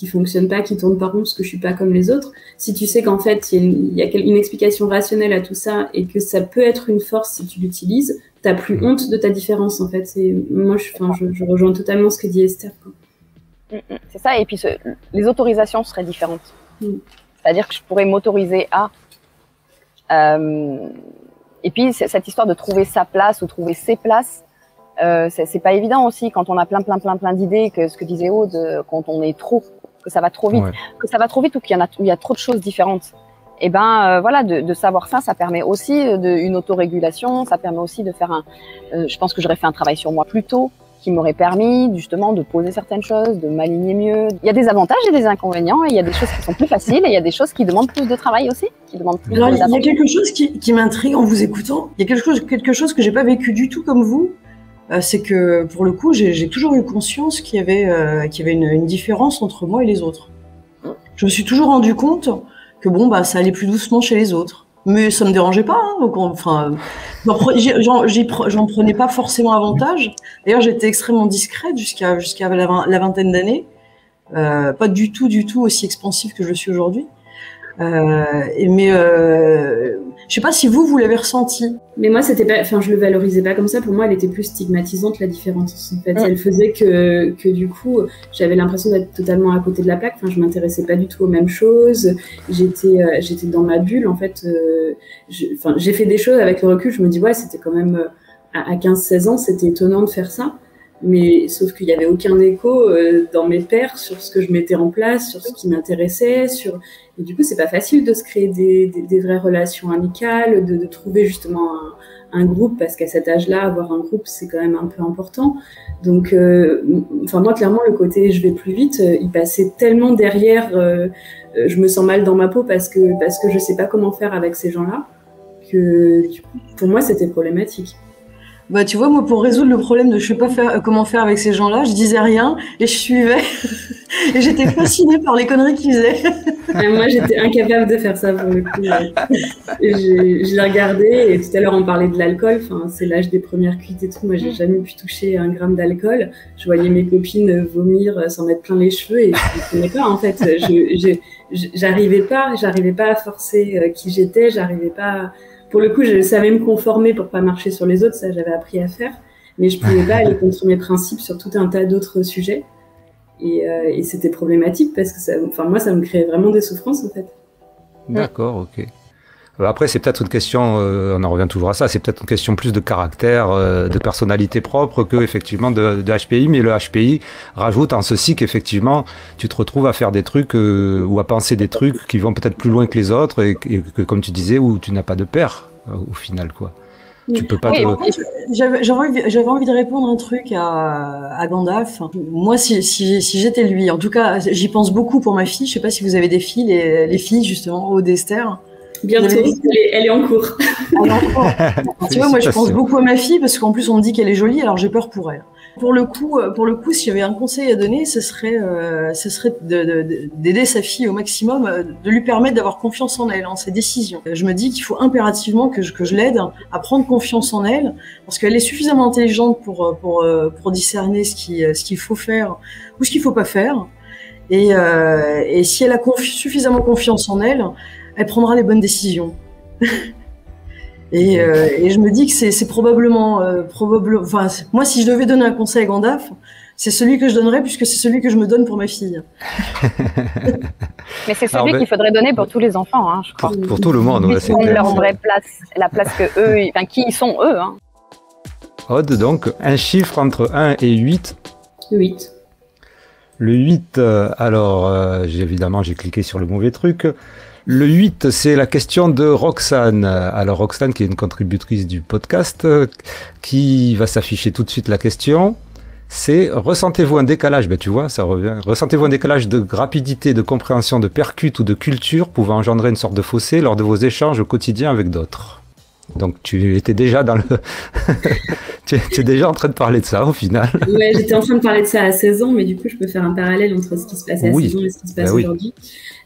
fonctionne pas, qui tourne pas rond parce que je suis pas comme les autres. Si tu sais qu'en fait il y a une explication rationnelle à tout ça et que ça peut être une force si tu l'utilises, t'as plus honte de ta différence, en fait. Moi je rejoins totalement ce que dit Esther, quoi. C'est ça, et puis les autorisations seraient différentes. C'est-à-dire que je pourrais m'autoriser à et puis cette histoire de trouver sa place ou trouver ses places, c'est pas évident aussi quand on a plein d'idées, que ce que disait Aude, quand on est trop, que ça va trop vite, ou qu'il y a trop de choses différentes. Et voilà, de savoir ça permet aussi une autorégulation, ça permet aussi de faire je pense que j'aurais fait un travail sur moi plus tôt, qui m'aurait permis justement de poser certaines choses, de m'aligner mieux. Il y a des avantages et des inconvénients, et il y a des choses qui sont plus faciles, et il y a des choses qui demandent plus de travail aussi, qui demandent plus. Alors, il y a quelque chose qui m'intrigue en vous écoutant. Il y a quelque chose que j'ai pas vécu du tout comme vous. C'est que pour le coup, j'ai toujours eu conscience qu'il y avait une différence entre moi et les autres. Je me suis toujours rendu compte que bon, bah, ça allait plus doucement chez les autres. Mais ça me dérangeait pas, hein, donc enfin, j'en prenais pas forcément avantage. D'ailleurs, j'étais extrêmement discrète jusqu'à la vingtaine d'années, pas du tout aussi expansive que je suis aujourd'hui. Je sais pas si vous l'avez ressenti. Mais moi, c'était pas, enfin, je le valorisais pas comme ça. Pour moi, elle était plus stigmatisante, la différence. En fait, elle faisait que du coup, j'avais l'impression d'être totalement à côté de la plaque. Enfin, je m'intéressais pas du tout aux mêmes choses. J'étais dans ma bulle, en fait. J'ai fait des choses avec le recul. Je me dis, ouais, c'était quand même, à 15-16 ans, c'était étonnant de faire ça. Mais sauf qu'il y avait aucun écho dans mes pairs sur ce que je mettais en place, sur ce qui m'intéressait, et du coup c'est pas facile de se créer des vraies relations amicales, de trouver justement un groupe, parce qu'à cet âge-là avoir un groupe c'est quand même un peu important. Donc enfin moi clairement le côté je vais plus vite, il passait tellement derrière, je me sens mal dans ma peau parce que je sais pas comment faire avec ces gens-là, que du coup, pour moi c'était problématique. Bah, tu vois, moi, pour résoudre le problème de je sais pas comment faire avec ces gens-là, je disais rien et je suivais. Et j'étais fascinée par les conneries qu'ils faisaient. Moi, j'étais incapable de faire ça pour le coup. Je l'ai regardé et tout à l'heure, on parlait de l'alcool. Enfin, c'est l'âge des premières cuites et tout. Moi, j'ai jamais pu toucher 1 gramme d'alcool. Je voyais mes copines vomir, s'en mettre plein les cheveux et je ne comprenais pas, en fait. J'arrivais pas à forcer qui j'étais. J'arrivais pas. Pour le coup, je savais me conformer pour pas marcher sur les autres, ça j'avais appris à faire, mais je pouvais pas aller contre mes principes sur tout un tas d'autres sujets, et c'était problématique parce que moi, ça me créait vraiment des souffrances en fait. D'accord, ok. Après, c'est peut-être une question, on en revient toujours à ça, c'est peut-être une question plus de caractère, de personnalité propre que effectivement de HPI, mais le HPI rajoute en ceci qu'effectivement, tu te retrouves à faire des trucs ou à penser des trucs qui vont peut-être plus loin que les autres et que, comme tu disais, où tu n'as pas de père au final, quoi. Tu peux pas. J'avais envie de répondre un truc à Gandalf. Moi, si j'étais lui, en tout cas, j'y pense beaucoup pour ma fille. Je sais pas si vous avez des filles, les filles justement, Aude et Esther. Bientôt, elle est en cours. Tu vois, moi, je pense beaucoup à ma fille parce qu'en plus, on me dit qu'elle est jolie, alors j'ai peur pour elle. Pour le coup, si j'avais un conseil à donner, ce serait d'aider sa fille au maximum, de lui permettre d'avoir confiance en elle, en ses décisions. Je me dis qu'il faut impérativement que je l'aide à prendre confiance en elle, parce qu'elle est suffisamment intelligente pour discerner ce qu'il faut faire ou ce qu'il faut pas faire. Et si elle a suffisamment confiance en elle, elle prendra les bonnes décisions. Et je me dis que c'est probablement, enfin, moi, si je devais donner un conseil à Gandalf, c'est celui que je donnerais puisque c'est celui que je me donne pour ma fille. Mais c'est celui qu'il faudrait donner pour tous les enfants, hein, je crois. Pour tout le monde, ouais, c'est clair. Leur vraie place, la place que eux, enfin, qui ils sont eux, hein. Aude, donc, un chiffre entre 1 et 8. 8. Le 8, alors, évidemment, j'ai cliqué sur le mauvais truc. Le 8, c'est la question de Roxane. Alors Roxane, qui est une contributrice du podcast, qui va s'afficher tout de suite la question, c'est « Ressentez-vous un décalage ?» Ben tu vois, ça revient. « Ressentez-vous un décalage de rapidité, de compréhension, de percute ou de culture pouvant engendrer une sorte de fossé lors de vos échanges au quotidien avec d'autres ?» Donc tu étais déjà dans le... tu es déjà en train de parler de ça au final. Ouais, j'étais en train de parler de ça à 16 ans, mais du coup je peux faire un parallèle entre ce qui se passait à 16 ans et ce qui se passe aujourd'hui.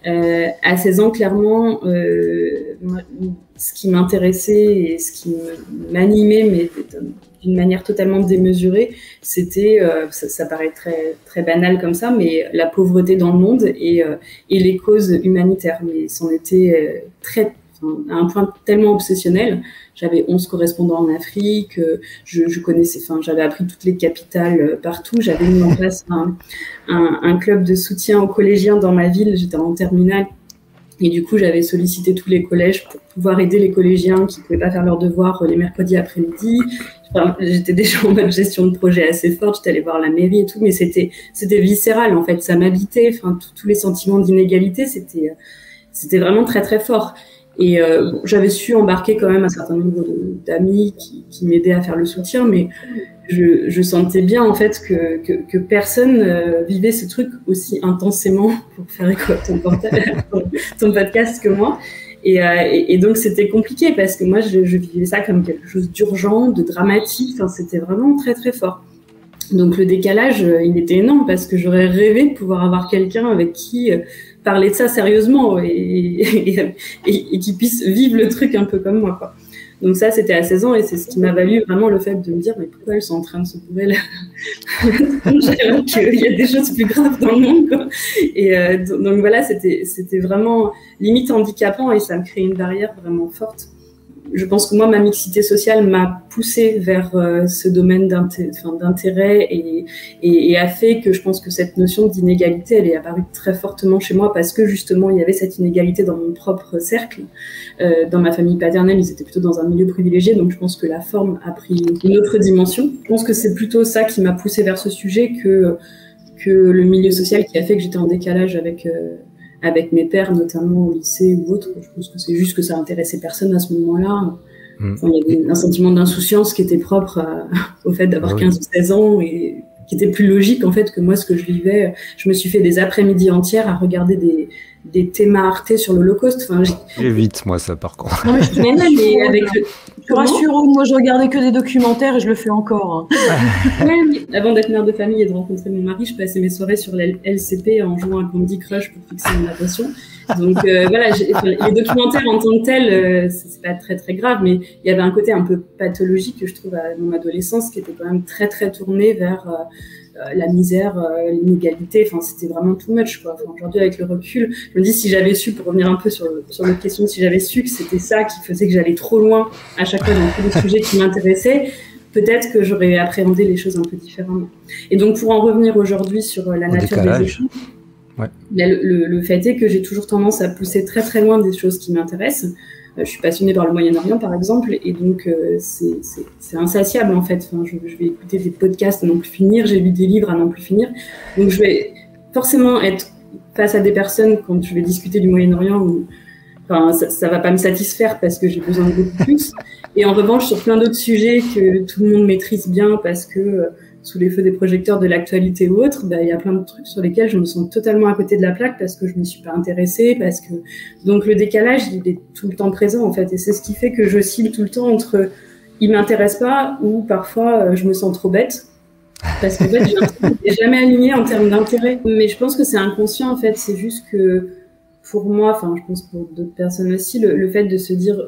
À 16 ans, clairement, ce qui m'intéressait et ce qui m'animait, mais d'une manière totalement démesurée, c'était, ça paraît très, très banal comme ça, mais la pauvreté dans le monde et les causes humanitaires. Mais c'en était à un point tellement obsessionnel. J'avais 11 correspondants en Afrique, je connaissais, j'avais appris toutes les capitales partout, j'avais mis en place un club de soutien aux collégiens dans ma ville, j'étais en terminale, et du coup j'avais sollicité tous les collèges pour pouvoir aider les collégiens qui ne pouvaient pas faire leurs devoirs les mercredis après-midi. J'étais déjà en mode gestion de projet assez forte, j'étais allée voir la mairie et tout, mais c'était viscéral en fait, ça m'habitait, tous les sentiments d'inégalité, c'était vraiment très très fort. Et bon, j'avais su embarquer quand même un certain nombre d'amis qui m'aidaient à faire le soutien, mais je sentais bien en fait que personne vivait ce truc aussi intensément, pour faire écho à ton podcast, que moi. Et donc c'était compliqué parce que moi je vivais ça comme quelque chose d'urgent, de dramatique. Enfin, c'était vraiment très très fort. Donc le décalage, il était énorme parce que j'aurais rêvé de pouvoir avoir quelqu'un avec qui parler de ça sérieusement et qui puisse vivre le truc un peu comme moi, quoi. Donc ça, c'était à 16 ans et c'est ce qui m'a valu vraiment le fait de me dire mais pourquoi elles sont en train de se bourrer là qu'il y a des choses plus graves dans le monde, quoi. Et donc voilà, c'était vraiment limite handicapant et ça me crée une barrière vraiment forte. Je pense que moi, ma mixité sociale m'a poussée vers ce domaine d'intérêt et a fait que je pense que cette notion d'inégalité, elle est apparue très fortement chez moi parce que justement, il y avait cette inégalité dans mon propre cercle. Dans ma famille paternelle, ils étaient plutôt dans un milieu privilégié, donc je pense que la forme a pris une autre dimension. Je pense que c'est plutôt ça qui m'a poussée vers ce sujet que le milieu social qui a fait que j'étais en décalage avec mes pairs, notamment au lycée ou autre. Je pense que c'est juste que ça intéressait personne à ce moment-là. Enfin, il y avait un sentiment d'insouciance qui était propre au fait d'avoir 15 ou 16 ans et qui était plus logique en fait que moi ce que je vivais. Je me suis fait des après-midi entières à regarder des thémas Arte sur l'Holocauste. Enfin, j'évite moi ça par contre. Non mais avec je te rassure, moi je regardais que des documentaires et je le fais encore. Hein. Ouais, avant d'être mère de famille et de rencontrer mon mari, je passais mes soirées sur la LCP en jouant à Candy Crush pour fixer mon attention. Donc voilà, les documentaires en tant que tels, c'est pas très très grave, mais il y avait un côté un peu pathologique que je trouve à mon adolescence qui était quand même très très tourné vers la misère, l'inégalité. Enfin, c'était vraiment too much, quoi. Enfin, aujourd'hui, avec le recul, je me dis si j'avais su, pour revenir un peu sur notre question, si j'avais su que c'était ça qui faisait que j'allais trop loin à chaque fois dans tous les sujets qui m'intéressaient, peut-être que j'aurais appréhendé les choses un peu différemment. Et donc, pour en revenir aujourd'hui sur la nature des échanges, le fait est que j'ai toujours tendance à pousser très très loin des choses qui m'intéressent. Je suis passionnée par le Moyen-Orient, par exemple, et donc c'est insatiable, en fait. Enfin, je vais écouter des podcasts à n'en plus finir, j'ai lu des livres à n'en plus finir. Donc, je vais forcément être face à des personnes quand je vais discuter du Moyen-Orient où enfin, ça va pas me satisfaire parce que j'ai besoin de beaucoup plus. Et en revanche, sur plein d'autres sujets que tout le monde maîtrise bien parce que sous les feux des projecteurs de l'actualité ou autre, il y a plein de trucs sur lesquels je me sens totalement à côté de la plaque parce que je m'y suis pas intéressée, parce que donc le décalage il est tout le temps présent en fait, et c'est ce qui fait que j'oscille tout le temps entre il m'intéresse pas ou parfois je me sens trop bête parce qu'en fait j'ai l'impression que j'ai jamais aligné en termes d'intérêt. Mais je pense que c'est inconscient en fait, c'est juste que pour moi, enfin je pense pour d'autres personnes aussi, le fait de se dire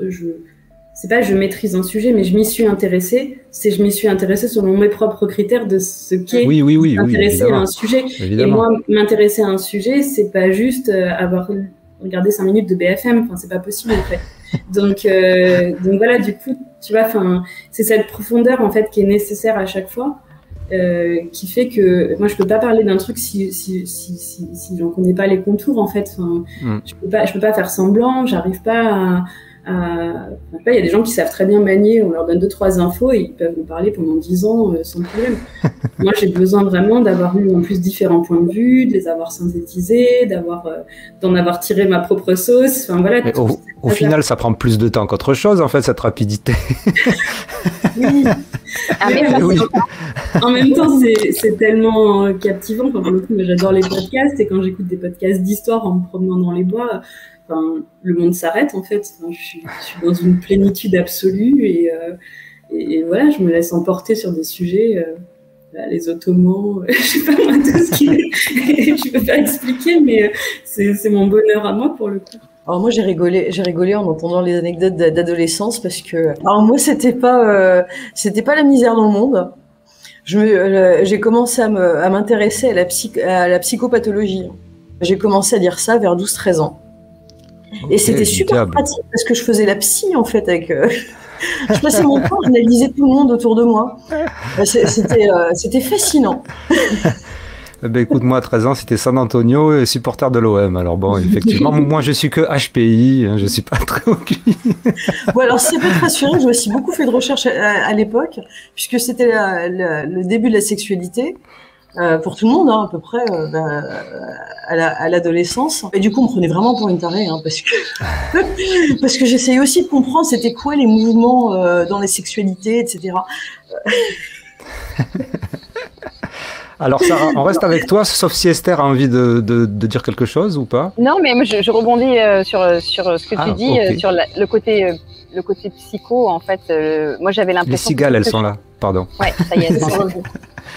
c'est pas je maîtrise un sujet, mais je m'y suis intéressée. C'est je m'y suis intéressée selon mes propres critères de ce qu'est m'intéresser à un sujet. Évidemment. Et moi, m'intéresser à un sujet, c'est pas juste avoir regardé 5 minutes de BFM. Enfin, c'est pas possible en fait. Donc voilà, du coup, tu vois, enfin, c'est cette profondeur en fait qui est nécessaire à chaque fois, qui fait que moi je peux pas parler d'un truc si j'en connais pas les contours en fait. Enfin, je peux pas faire semblant. J'arrive pas il y a des gens qui savent très bien manier, on leur donne 2-3 infos et ils peuvent nous parler pendant 10 ans sans problème. Moi, j'ai besoin vraiment d'avoir eu en plus différents points de vue, de les avoir synthétisés, d'en avoir tiré ma propre sauce. Enfin, voilà, au final, ça prend plus de temps qu'autre chose, en fait, cette rapidité. Oui. En même temps, c'est tellement captivant. Enfin, pour le coup, j'adore les podcasts et quand j'écoute des podcasts d'histoire en me promenant dans les bois, enfin, le monde s'arrête en fait. Enfin, je suis dans une plénitude absolue et voilà, je me laisse emporter sur des sujets, les Ottomans, je sais pas moi tout ce qui est, je peux pas expliquer, mais c'est mon bonheur à moi pour le coup. Alors moi j'ai rigolé en entendant les anecdotes d'adolescence parce que alors moi c'était pas la misère dans le monde. J'ai commencé à m'intéresser à la psychopathologie. J'ai commencé à dire ça vers 12-13 ans. Et c'était super pratique parce que je faisais la psy en fait avec. Je passais mon temps, j'analysais tout le monde autour de moi. C'était fascinant. Ben écoute, moi à 13 ans, c'était San Antonio et supporter de l'OM. Alors bon, effectivement, moi je suis que HPI, je suis pas très aucune. Bon, alors si ça peut te rassurer, j'ai aussi beaucoup fait de recherches à l'époque, puisque c'était le début de la sexualité. pour tout le monde, hein, à peu près, à l'adolescence. Et du coup, on me prenait vraiment pour une tarée, hein, parce que j'essayais aussi de comprendre c'était quoi les mouvements dans les sexualités, etc. Alors Sarah, on reste avec toi, sauf si Esther a envie de dire quelque chose ou pas. Non, mais je rebondis sur ce que tu dis, okay. sur le côté psycho, en fait. Moi, j'avais l'impression... Les cigales, elles sont là, pardon. Ouais, ça y est,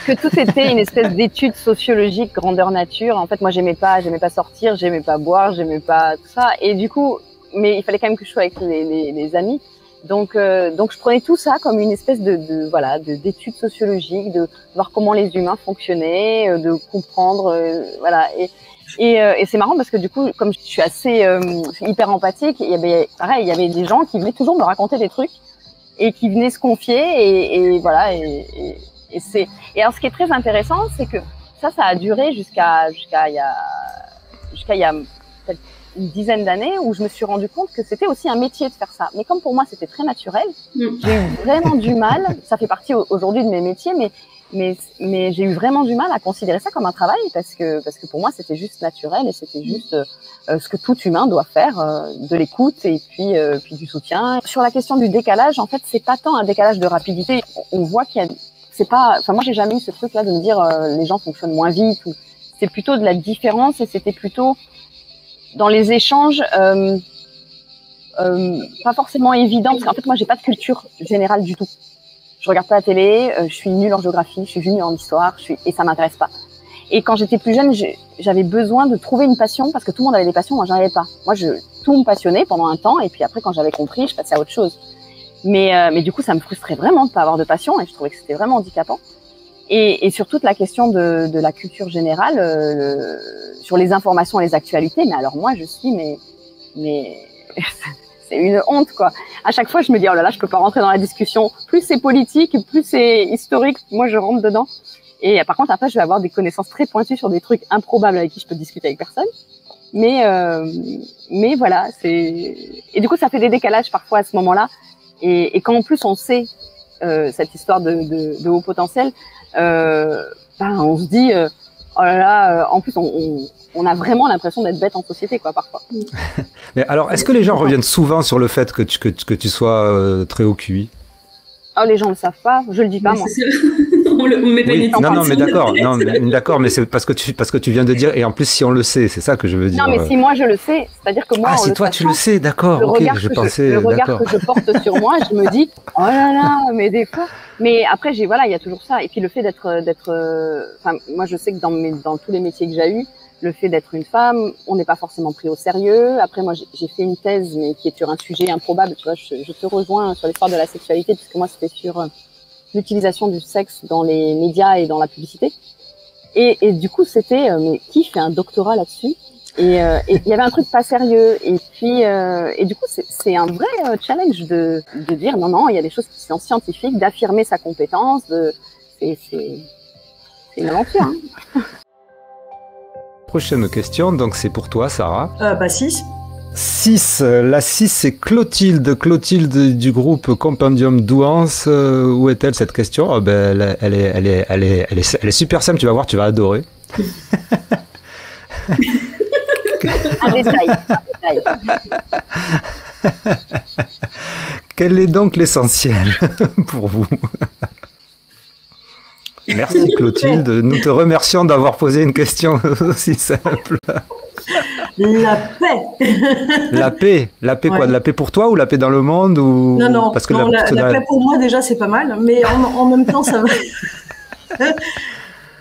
que tout était une espèce d'étude sociologique grandeur nature. En fait, moi, j'aimais pas sortir, j'aimais pas boire, j'aimais pas tout ça. Et du coup, mais il fallait quand même que je sois avec les amis. Donc je prenais tout ça comme une espèce d'étude sociologique, de voir comment les humains fonctionnaient, de comprendre, voilà. Et c'est marrant parce que du coup, comme je suis assez hyper empathique, il y avait des gens qui venaient toujours me raconter des trucs et qui venaient se confier et voilà. Et alors ce qui est très intéressant, c'est que ça a duré jusqu'à il y a peut-être une dizaine d'années où je me suis rendu compte que c'était aussi un métier de faire ça. Mais comme pour moi c'était très naturel, j'ai eu vraiment du mal. Ça fait partie aujourd'hui de mes métiers, mais j'ai eu vraiment du mal à considérer ça comme un travail parce que pour moi c'était juste naturel et c'était juste ce que tout humain doit faire, de l'écoute et puis du soutien. Sur la question du décalage, en fait c'est pas tant un décalage de rapidité. On voit qu'il y a, c'est pas, enfin moi j'ai jamais eu ce truc là de me dire les gens fonctionnent moins vite ou c'est plutôt de la différence et c'était plutôt dans les échanges pas forcément évident parce qu'en fait moi j'ai pas de culture générale du tout. Je regarde pas la télé, je suis nulle en géographie, je suis nulle en histoire, et ça m'intéresse pas. Et quand j'étais plus jeune, j'avais besoin de trouver une passion parce que tout le monde avait des passions, moi j'en avais pas. Moi tout me passionnait pendant un temps et puis après quand j'avais compris, je passais à autre chose. Mais du coup ça me frustrait vraiment de pas avoir de passion et je trouvais que c'était vraiment handicapant. Et sur toute la question de la culture générale, sur les informations et les actualités, mais alors moi je suis mais c'est une honte quoi. À chaque fois je me dis oh là là je peux pas rentrer dans la discussion. Plus c'est politique, plus c'est historique, moi je rentre dedans. Et par contre après je vais avoir des connaissances très pointues sur des trucs improbables avec qui je peux discuter avec personne. Mais voilà et du coup ça fait des décalages parfois à ce moment-là. Et quand en plus on sait cette histoire de haut potentiel. On se dit oh là là, en plus on a vraiment l'impression d'être bête en société quoi parfois. Mais alors est-ce que les gens reviennent souvent sur le fait que tu sois très haut QI? Oh les gens le savent pas, je le dis pas moi. On met pas une étiquette. Non mais d'accord, mais c'est parce que tu viens de dire et en plus si on le sait, c'est ça que je veux dire. Non mais si moi je le sais, c'est-à-dire que moi si toi tu le sais, d'accord. Le regard que je porte sur moi, je me dis oh là là, mais des fois. Mais après il y a toujours ça et puis le fait d'être moi je sais que dans tous les métiers que j'ai eu, le fait d'être une femme, on n'est pas forcément pris au sérieux. Après moi j'ai fait une thèse mais qui est sur un sujet improbable, tu vois, je te rejoins sur l'histoire de la sexualité puisque moi c'était sur l'utilisation du sexe dans les médias et dans la publicité. Et du coup, c'était mais qui fait un doctorat là-dessus? Et il y avait un truc pas sérieux. Et puis et du coup, c'est un vrai challenge de dire non, il y a des choses qui sont scientifiques, d'affirmer sa compétence. C'est une aventure. Hein. Prochaine question, donc c'est pour toi, Sarah. 6. 6. La 6, c'est Clotilde du groupe Compendium Douance. Où est-elle cette question? Elle est super simple, tu vas voir, tu vas adorer. Un détail. Quel est donc l'essentiel pour vous? Merci Clotilde, nous te remercions d'avoir posé une question aussi simple. La paix. La paix quoi? De la paix pour toi ou la paix dans le monde ou... Non, parce que la paix pour moi déjà c'est pas mal, mais en même temps ça va.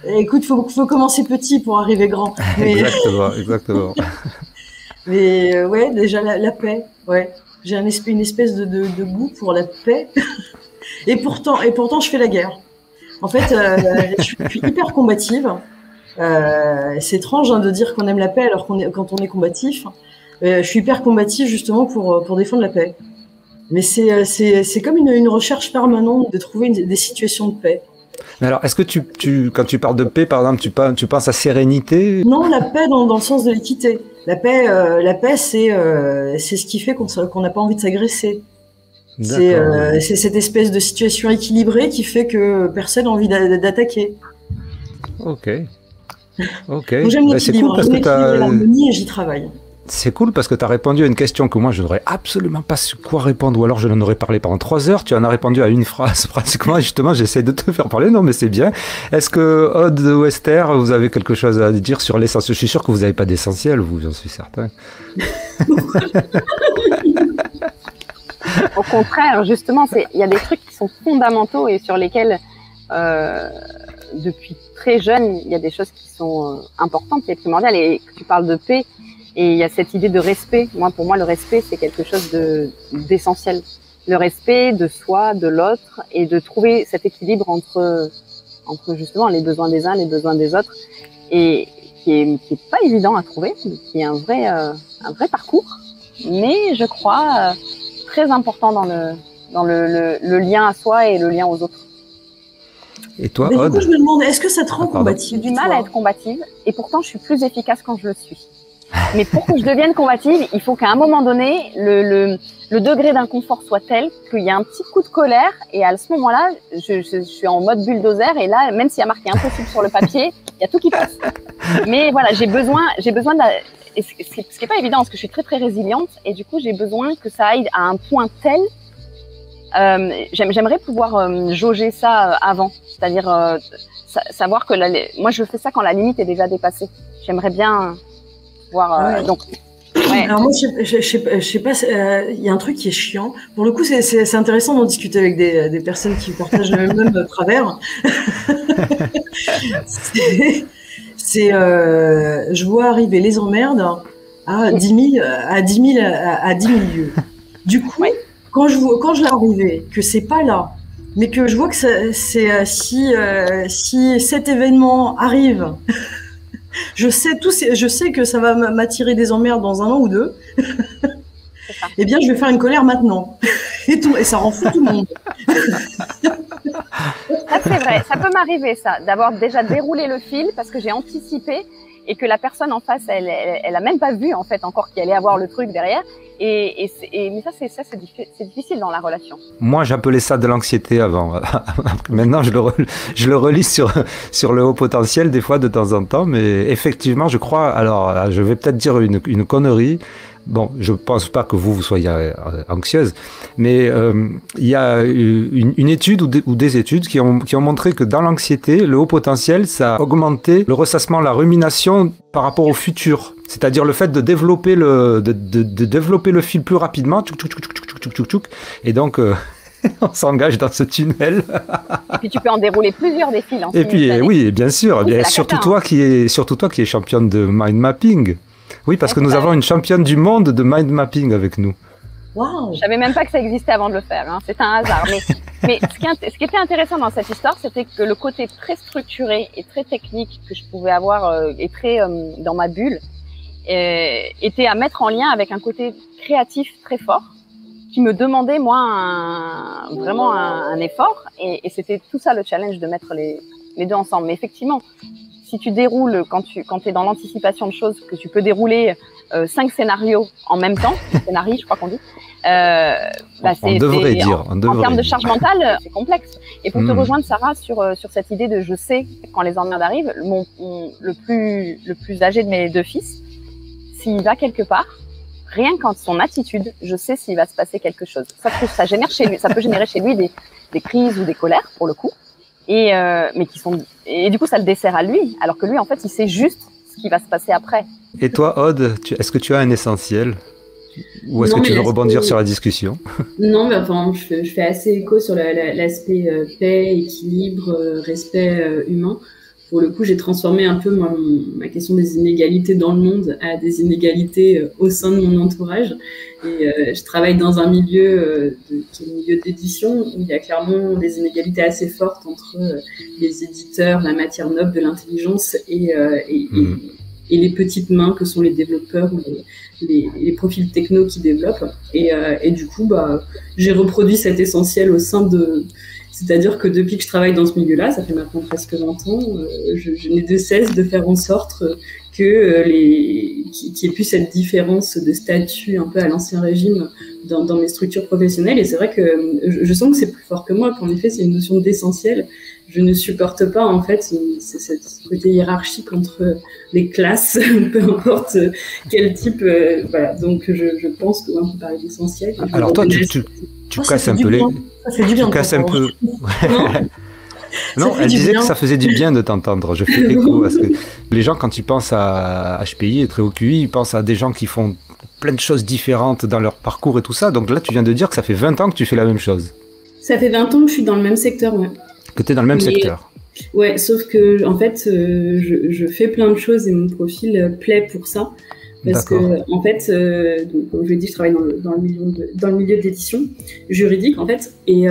Écoute, faut commencer petit pour arriver grand. Mais... Exactement. Mais ouais, déjà la paix, ouais. J'ai une espèce de goût pour la paix. Et pourtant je fais la guerre. En fait, je suis hyper combative. C'est étrange de dire qu'on aime la paix alors quand on est combatif. Je suis hyper combative justement pour défendre la paix. Mais c'est comme une recherche permanente de trouver des situations de paix. Mais alors, est-ce que quand tu parles de paix, par exemple, tu penses à sérénité? Non, la paix dans le sens de l'équité. La paix, c'est ce qui fait qu'on n'a pas envie de s'agresser. C'est cette espèce de situation équilibrée qui fait que personne n'a envie d'attaquer. Ok. Ok. Donc j'aime l'équilibre, cool j'aime l'harmonie et j'y travaille. C'est cool parce que tu as répondu à une question que moi je n'aurais absolument pas su quoi répondre, ou alors je n'en aurais parlé pendant 3 heures. Tu en as répondu à une phrase pratiquement, et justement j'essaie de te faire parler. Non, mais c'est bien. Est-ce que Aude ou Esther, vous avez quelque chose à dire sur l'essentiel? Je suis sûr que vous n'avez pas d'essentiel, vous, j'en suis certain. Au contraire, justement, il y a des trucs qui sont fondamentaux et sur lesquels, depuis très jeune, il y a des choses qui sont importantes et primordiales. Et tu parles de paix. Et il y a cette idée de respect. Pour moi, le respect, c'est quelque chose d'essentiel. Le respect de soi, de l'autre, et de trouver cet équilibre entre justement les besoins des uns, les besoins des autres, et qui est pas évident à trouver, qui est un vrai parcours, mais je crois très important dans le lien à soi et le lien aux autres. Et toi, Mais Aude? du coup, je me demande, est-ce que ça te rend combative? J'ai du mal à être combative, et pourtant je suis plus efficace quand je le suis. Mais pour que je devienne combative, il faut qu'à un moment donné, le degré d'inconfort soit tel qu'il y a un petit coup de colère, et à ce moment-là, je suis en mode bulldozer, et là, même s'il y a marqué impossible sur le papier, il y a tout qui passe. Mais voilà, j'ai besoin ce qui est pas évident, parce que je suis très très résiliente, et du coup, j'ai besoin que ça aille à un point tel. J'aimerais pouvoir jauger ça avant, c'est-à-dire savoir que moi je fais ça quand la limite est déjà dépassée. J'aimerais bien voir. Donc, ouais. Alors moi, je sais pas, il y a un truc qui est chiant. Pour le coup, c'est intéressant d'en discuter avec des personnes qui partagent le même travers. Je vois arriver les emmerdes à 10 000 lieues. Du coup, quand je l'ai arrivé, que c'est pas là, mais que je vois que si cet événement arrive, je sais que ça va m'attirer des emmerdes dans 1 an ou 2. Eh bien, je vais faire une colère maintenant. Et ça rend fou tout le monde. Ça, c'est vrai. Ça peut m'arriver, ça, d'avoir déjà déroulé le fil parce que j'ai anticipé et que la personne en face, elle a même pas vu, en fait, encore qu'il allait avoir le truc derrière. Mais ça, c'est difficile dans la relation. Moi, j'appelais ça de l'anxiété avant. Maintenant, je le relis sur le haut potentiel des fois de temps en temps. Mais effectivement, je crois, alors, je vais peut-être dire une connerie. Bon, je pense pas que vous soyez anxieuse, mais il y a une étude ou des études qui ont montré que dans l'anxiété, le haut potentiel, ça a augmenté le ressassement, la rumination par rapport au futur. C'est-à-dire le fait de développer le fil plus rapidement, et donc on s'engage dans ce tunnel. Et puis tu peux en dérouler plusieurs des fils. Et puis oui, bien sûr, surtout toi qui es championne de mind mapping. Oui, parce que nous avons une championne du monde de mind mapping avec nous. Wow. Je savais même pas que ça existait avant de le faire. Hein. C'est un hasard. Mais ce qui était intéressant dans cette histoire, c'était que le côté très structuré et très technique que je pouvais avoir et très dans ma bulle était à mettre en lien avec un côté créatif très fort qui me demandait moi vraiment un effort. Et c'était tout ça le challenge de mettre les deux ensemble. Mais effectivement, si tu déroules, quand tu es dans l'anticipation de choses, que tu peux dérouler 5 scénarios en même temps, scénario, je crois qu'on dit, on devrait dire. En termes de charge mentale, c'est complexe. Et pour te rejoindre, Sarah, sur cette idée de je sais quand les emmerdes arrivent, le plus âgé de mes 2 fils, s'il va quelque part, rien qu'en son attitude, je sais s'il va se passer quelque chose. Ça peut générer chez lui des crises ou des colères, pour le coup. Et du coup ça le dessert à lui, alors que lui en fait il sait juste ce qui va se passer après. Et toi Aude, est-ce que tu as un essentiel ou est-ce que tu veux rebondir sur la discussion? Non, mais enfin je fais assez écho sur l'aspect paix, équilibre, respect humain. Pour le coup, j'ai transformé un peu ma question des inégalités dans le monde à des inégalités au sein de mon entourage. Et je travaille dans un milieu qui est le milieu d'édition où il y a clairement des inégalités assez fortes entre les éditeurs, la matière noble de l'intelligence et les petites mains que sont les développeurs ou les profils techno qui développent. Et du coup, j'ai reproduit cet essentiel au sein de... C'est-à-dire que depuis que je travaille dans ce milieu-là, ça fait maintenant presque 20 ans, je n'ai de cesse de faire en sorte qu'il y ait plus cette différence de statut un peu à l'ancien régime dans mes structures professionnelles. Et c'est vrai que je sens que c'est plus fort que moi, qu'en effet, c'est une notion d'essentiel. Je ne supporte pas, en fait, ce côté hiérarchique entre les classes, peu importe quel type. Voilà. Donc, je pense qu'on peut parler d'essentiel. Alors, toi, tu casses un peu les. Ça fait du bien. Tu casses un peu. Non, elle disait que ça faisait du bien de t'entendre. Je fais écho parce que les gens, quand ils pensent à HPI et très haut QI, ils pensent à des gens qui font plein de choses différentes dans leur parcours et tout ça. Donc là, tu viens de dire que ça fait 20 ans que tu fais la même chose. Ça fait 20 ans que je suis dans le même secteur, ouais. Que tu es dans le même secteur. Ouais, sauf que, en fait, je fais plein de choses et mon profil plaît pour ça. Parce que, en fait, donc, comme je l'ai dit, je travaille dans le milieu de l'édition juridique, en fait. Et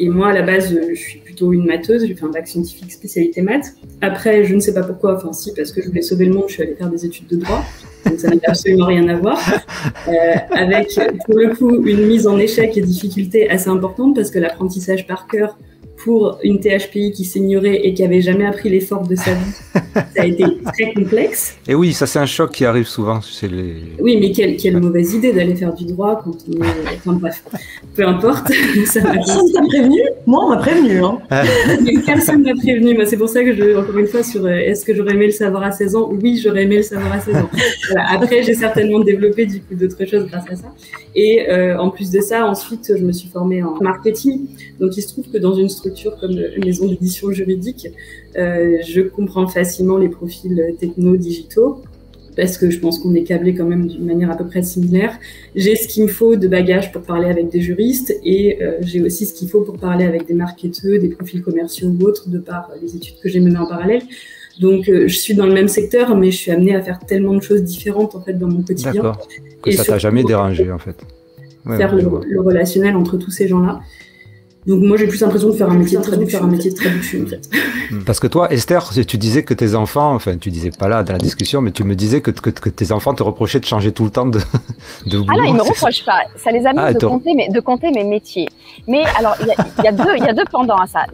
moi, à la base, je suis plutôt une matheuse. J'ai fait un bac scientifique spécialité maths. Après, je ne sais pas pourquoi. Enfin, si, parce que je voulais sauver le monde, je suis allée faire des études de droit. Donc, ça n'avait absolument rien à voir. Avec, pour le coup, une mise en échec et difficulté assez importante parce que l'apprentissage par cœur pour une THPI qui s'ignorait et qui avait jamais appris l'effort de sa vie, ça a été très complexe. Et oui, ça c'est un choc qui arrive souvent chez les... Oui, mais quelle mauvaise idée d'aller faire du droit quand on est... Enfin bref, peu importe. Personne t'a prévenu? Moi, on m'a prévenu. Hein. Mais personne m'a prévenu. Moi, c'est pour ça que encore une fois, sur est-ce que j'aurais aimé le savoir à 16 ans? Oui, j'aurais aimé le savoir à 16 ans. Voilà. Après, j'ai certainement développé du coup d'autres choses grâce à ça. Et en plus de ça, ensuite, je me suis formée en marketing. Donc, il se trouve que dans une structure comme une maison d'édition juridique, je comprends facilement les profils techno-digitaux parce que je pense qu'on est câblé quand même d'une manière à peu près similaire. J'ai ce qu'il me faut de bagage pour parler avec des juristes et j'ai aussi ce qu'il faut pour parler avec des marketeurs, des profils commerciaux ou autres de par les études que j'ai menées en parallèle. Donc, je suis dans le même secteur, mais je suis amenée à faire tellement de choses différentes en fait dans mon quotidien. D'accord. Que ça t'a jamais dérangé en fait. Ouais, faire le relationnel entre tous ces gens-là. Donc moi j'ai plus l'impression de faire un métier de traduction en fait. Parce que toi Esther, tu disais que tes enfants, enfin tu disais pas là dans la discussion, mais tu me disais que tes enfants te reprochaient de changer tout le temps de boulot. Ah non, ils me reprochent pas. Ça les amuse de compter mes métiers. Mais alors il y a deux pendants à ça.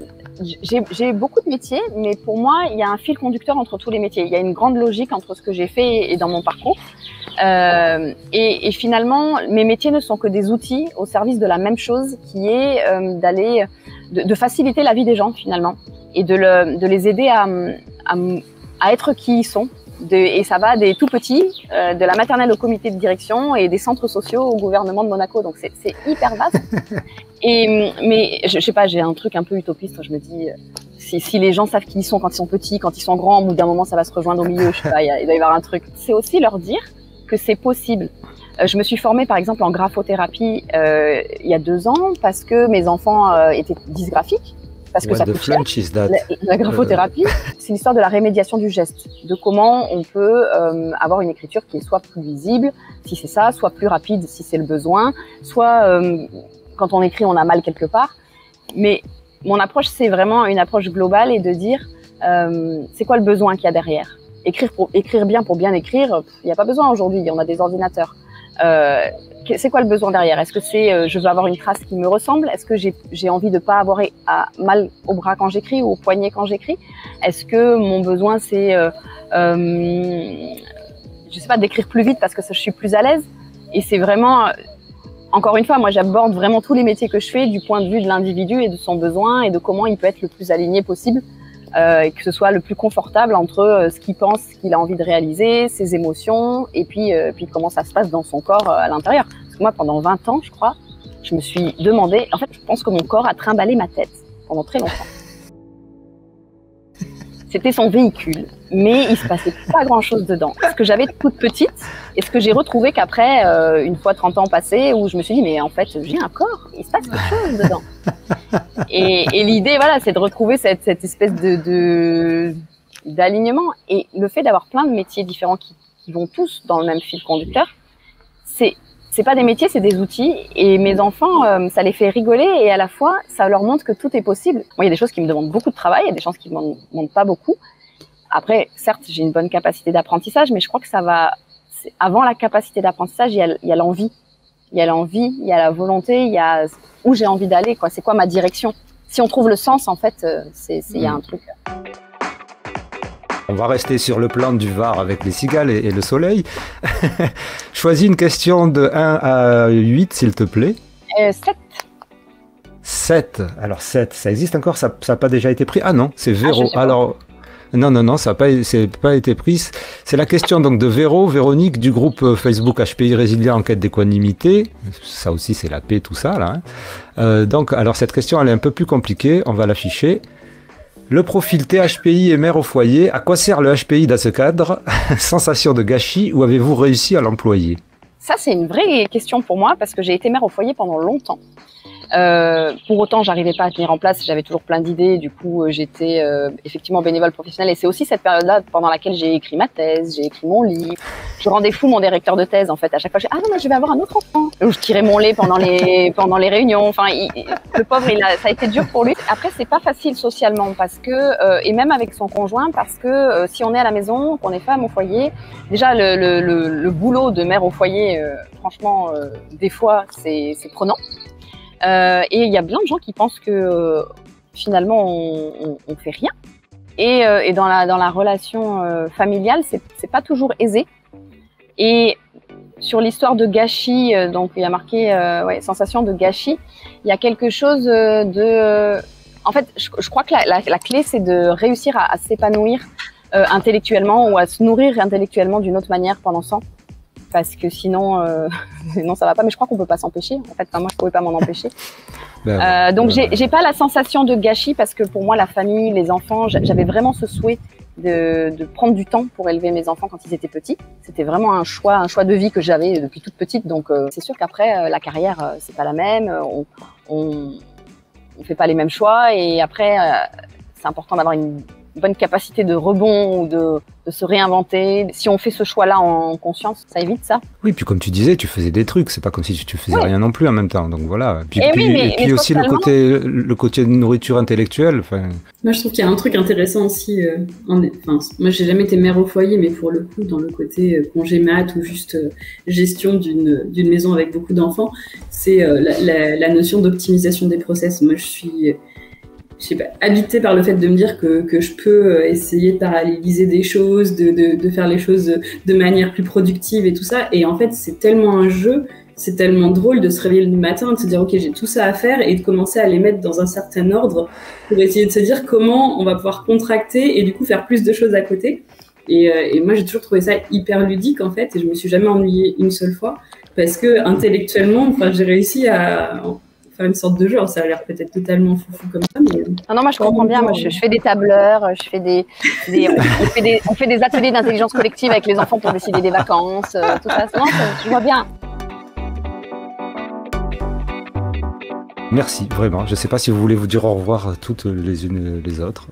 J'ai beaucoup de métiers, mais pour moi, il y a un fil conducteur entre tous les métiers. Il y a une grande logique entre ce que j'ai fait et dans mon parcours. Et finalement, mes métiers ne sont que des outils au service de la même chose, qui est de faciliter la vie des gens finalement et de les aider à être qui ils sont. Et ça va des tout petits, de la maternelle au comité de direction et des centres sociaux au gouvernement de Monaco. Donc c'est hyper vaste. Mais je sais pas, j'ai un truc un peu utopiste. Je me dis, si les gens savent qui ils sont quand ils sont petits, quand ils sont grands, au bout d'un moment ça va se rejoindre au milieu. Je sais pas, il doit y avoir un truc. C'est aussi leur dire que c'est possible. Je me suis formée par exemple en graphothérapie il y a 2 ans parce que mes enfants étaient dysgraphiques. Parce que ça coûte cher. La graphothérapie, c'est l'histoire de la rémédiation du geste, de comment on peut avoir une écriture qui est soit plus visible, si c'est ça, soit plus rapide si c'est le besoin, soit quand on écrit on a mal quelque part. Mais mon approche c'est vraiment une approche globale et de dire c'est quoi le besoin qu'il y a derrière. Écrire bien pour bien écrire, il n'y a pas besoin aujourd'hui, on a des ordinateurs. C'est quoi le besoin derrière? Est-ce que c'est je veux avoir une trace qui me ressemble? Est-ce que j'ai envie de pas avoir mal au bras quand j'écris ou au poignet quand j'écris? Est-ce que mon besoin c'est je sais pas, d'écrire plus vite parce que je suis plus à l'aise? Et c'est vraiment encore une fois, moi j'aborde vraiment tous les métiers que je fais du point de vue de l'individu et de son besoin et de comment il peut être le plus aligné possible. Et que ce soit le plus confortable entre ce qu'il pense, ce qu'il a envie de réaliser, ses émotions, et puis comment ça se passe dans son corps à l'intérieur. Parce que moi, pendant 20 ans, je crois, je me suis demandé, en fait, je pense que mon corps a trimballé ma tête pendant très longtemps. C'était son véhicule, mais il se passait pas grand-chose dedans. Ce que j'avais toute petite, et ce que j'ai retrouvé qu'après, une fois 30 ans passés, où je me suis dit, mais en fait, j'ai un corps, il se passe quelque chose dedans. Et l'idée, voilà, c'est de retrouver cette espèce d'alignement. Et le fait d'avoir plein de métiers différents qui vont tous dans le même fil conducteur, c'est pas des métiers, c'est des outils. Et mes enfants, ça les fait rigoler et à la fois, ça leur montre que tout est possible. Moi, il y a des choses qui me demandent beaucoup de travail, il y a des choses qui me demandent pas beaucoup. Après, certes, j'ai une bonne capacité d'apprentissage, mais je crois que ça va... Avant la capacité d'apprentissage, il y a l'envie. Il y a l'envie, il y a la volonté, il y a où j'ai envie d'aller, quoi. C'est quoi ma direction? Si on trouve le sens, en fait, il y a un truc. On va rester sur le plan du Var avec les cigales et le soleil. Choisis une question de 1 à 8, s'il te plaît. 7. 7. Alors 7, ça existe encore? Ça n'a pas déjà été pris? Ah non, c'est Véro. je sais pas. Alors, non, ça n'a pas été pris. C'est la question donc de Véronique du groupe Facebook HPI Résilient Enquête d'équanimité. Ça aussi, c'est la paix, tout ça, là. Donc, alors cette question, elle est un peu plus compliquée. On va l'afficher. Le profil THPI et mère au foyer, à quoi sert le HPI dans ce cadre? Sensation de gâchis ou avez-vous réussi à l'employer? Ça, c'est une vraie question pour moi parce que j'ai été mère au foyer pendant longtemps. Pour autant, j'arrivais pas à tenir en place, j'avais toujours plein d'idées, du coup j'étais effectivement bénévole professionnelle et c'est aussi cette période-là pendant laquelle j'ai écrit ma thèse, j'ai écrit mon livre. Je rendais fou mon directeur de thèse en fait, à chaque fois je disais « Ah non, mais je vais avoir un autre enfant !» Je tirais mon lait pendant les réunions, enfin le pauvre, ça a été dur pour lui. Après, c'est pas facile socialement parce que, et même avec son conjoint, parce que si on est à la maison, qu'on est femme au foyer, déjà le boulot de mère au foyer, franchement, des fois c'est prenant. Et il y a plein de gens qui pensent que finalement on fait rien. Et dans la relation familiale, c'est pas toujours aisé. Et sur l'histoire de gâchis, donc il y a marqué sensation de gâchis. Il y a quelque chose de. En fait, je crois que la clé, c'est de réussir à s'épanouir intellectuellement ou à se nourrir intellectuellement d'une autre manière pendant ce temps. Parce que sinon, non, ça va pas. Mais je crois qu'on peut pas s'empêcher. En fait, moi, je pouvais pas m'en empêcher. Donc, j'ai pas la sensation de gâchis parce que pour moi, la famille, les enfants, j'avais vraiment ce souhait de prendre du temps pour élever mes enfants quand ils étaient petits. C'était vraiment un choix de vie que j'avais depuis toute petite. Donc, c'est sûr qu'après, la carrière, c'est pas la même. On fait pas les mêmes choix. Et après, c'est important d'avoir une bonne capacité de rebond ou de se réinventer. Si on fait ce choix-là en conscience, ça évite ça. Oui, puis comme tu disais, tu faisais des trucs, c'est pas comme si tu faisais rien non plus en même temps. Donc voilà. Puis aussi le côté nourriture intellectuelle. Moi, je trouve qu'il y a un truc intéressant aussi. Moi, j'ai jamais été mère au foyer, mais pour le coup, dans le côté congé mat ou juste gestion d'une maison avec beaucoup d'enfants, c'est la notion d'optimisation des process. Moi, je suis habitée par le fait de me dire que je peux essayer de paralléliser des choses, de faire les choses de manière plus productive et tout ça. Et en fait, c'est tellement un jeu, c'est tellement drôle de se réveiller le matin, de se dire « Ok, j'ai tout ça à faire » et de commencer à les mettre dans un certain ordre pour essayer de se dire comment on va pouvoir contracter et du coup faire plus de choses à côté. Et moi, j'ai toujours trouvé ça hyper ludique en fait et je me suis jamais ennuyée une seule fois parce que intellectuellement, j'ai réussi à faire une sorte de jeu. Alors, ça a l'air peut-être totalement foufou comme ça, mais... Non, moi je comprends bien. Moi, je fais des tableurs, je fais on fait des ateliers d'intelligence collective avec les enfants pour décider des vacances, tout ça. Non, je vois bien. Merci, vraiment. Je ne sais pas si vous voulez vous dire au revoir toutes les unes les autres.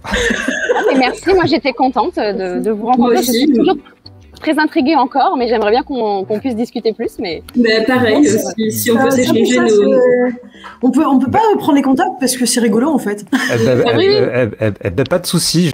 Mais merci, moi j'étais contente de vous rencontrer. Je suis toujours très intriguée encore, mais j'aimerais bien qu'on puisse discuter plus. Mais pareil, si on peut s'échanger nos... On peut pas prendre les contacts parce que c'est rigolo en fait. Pas de souci.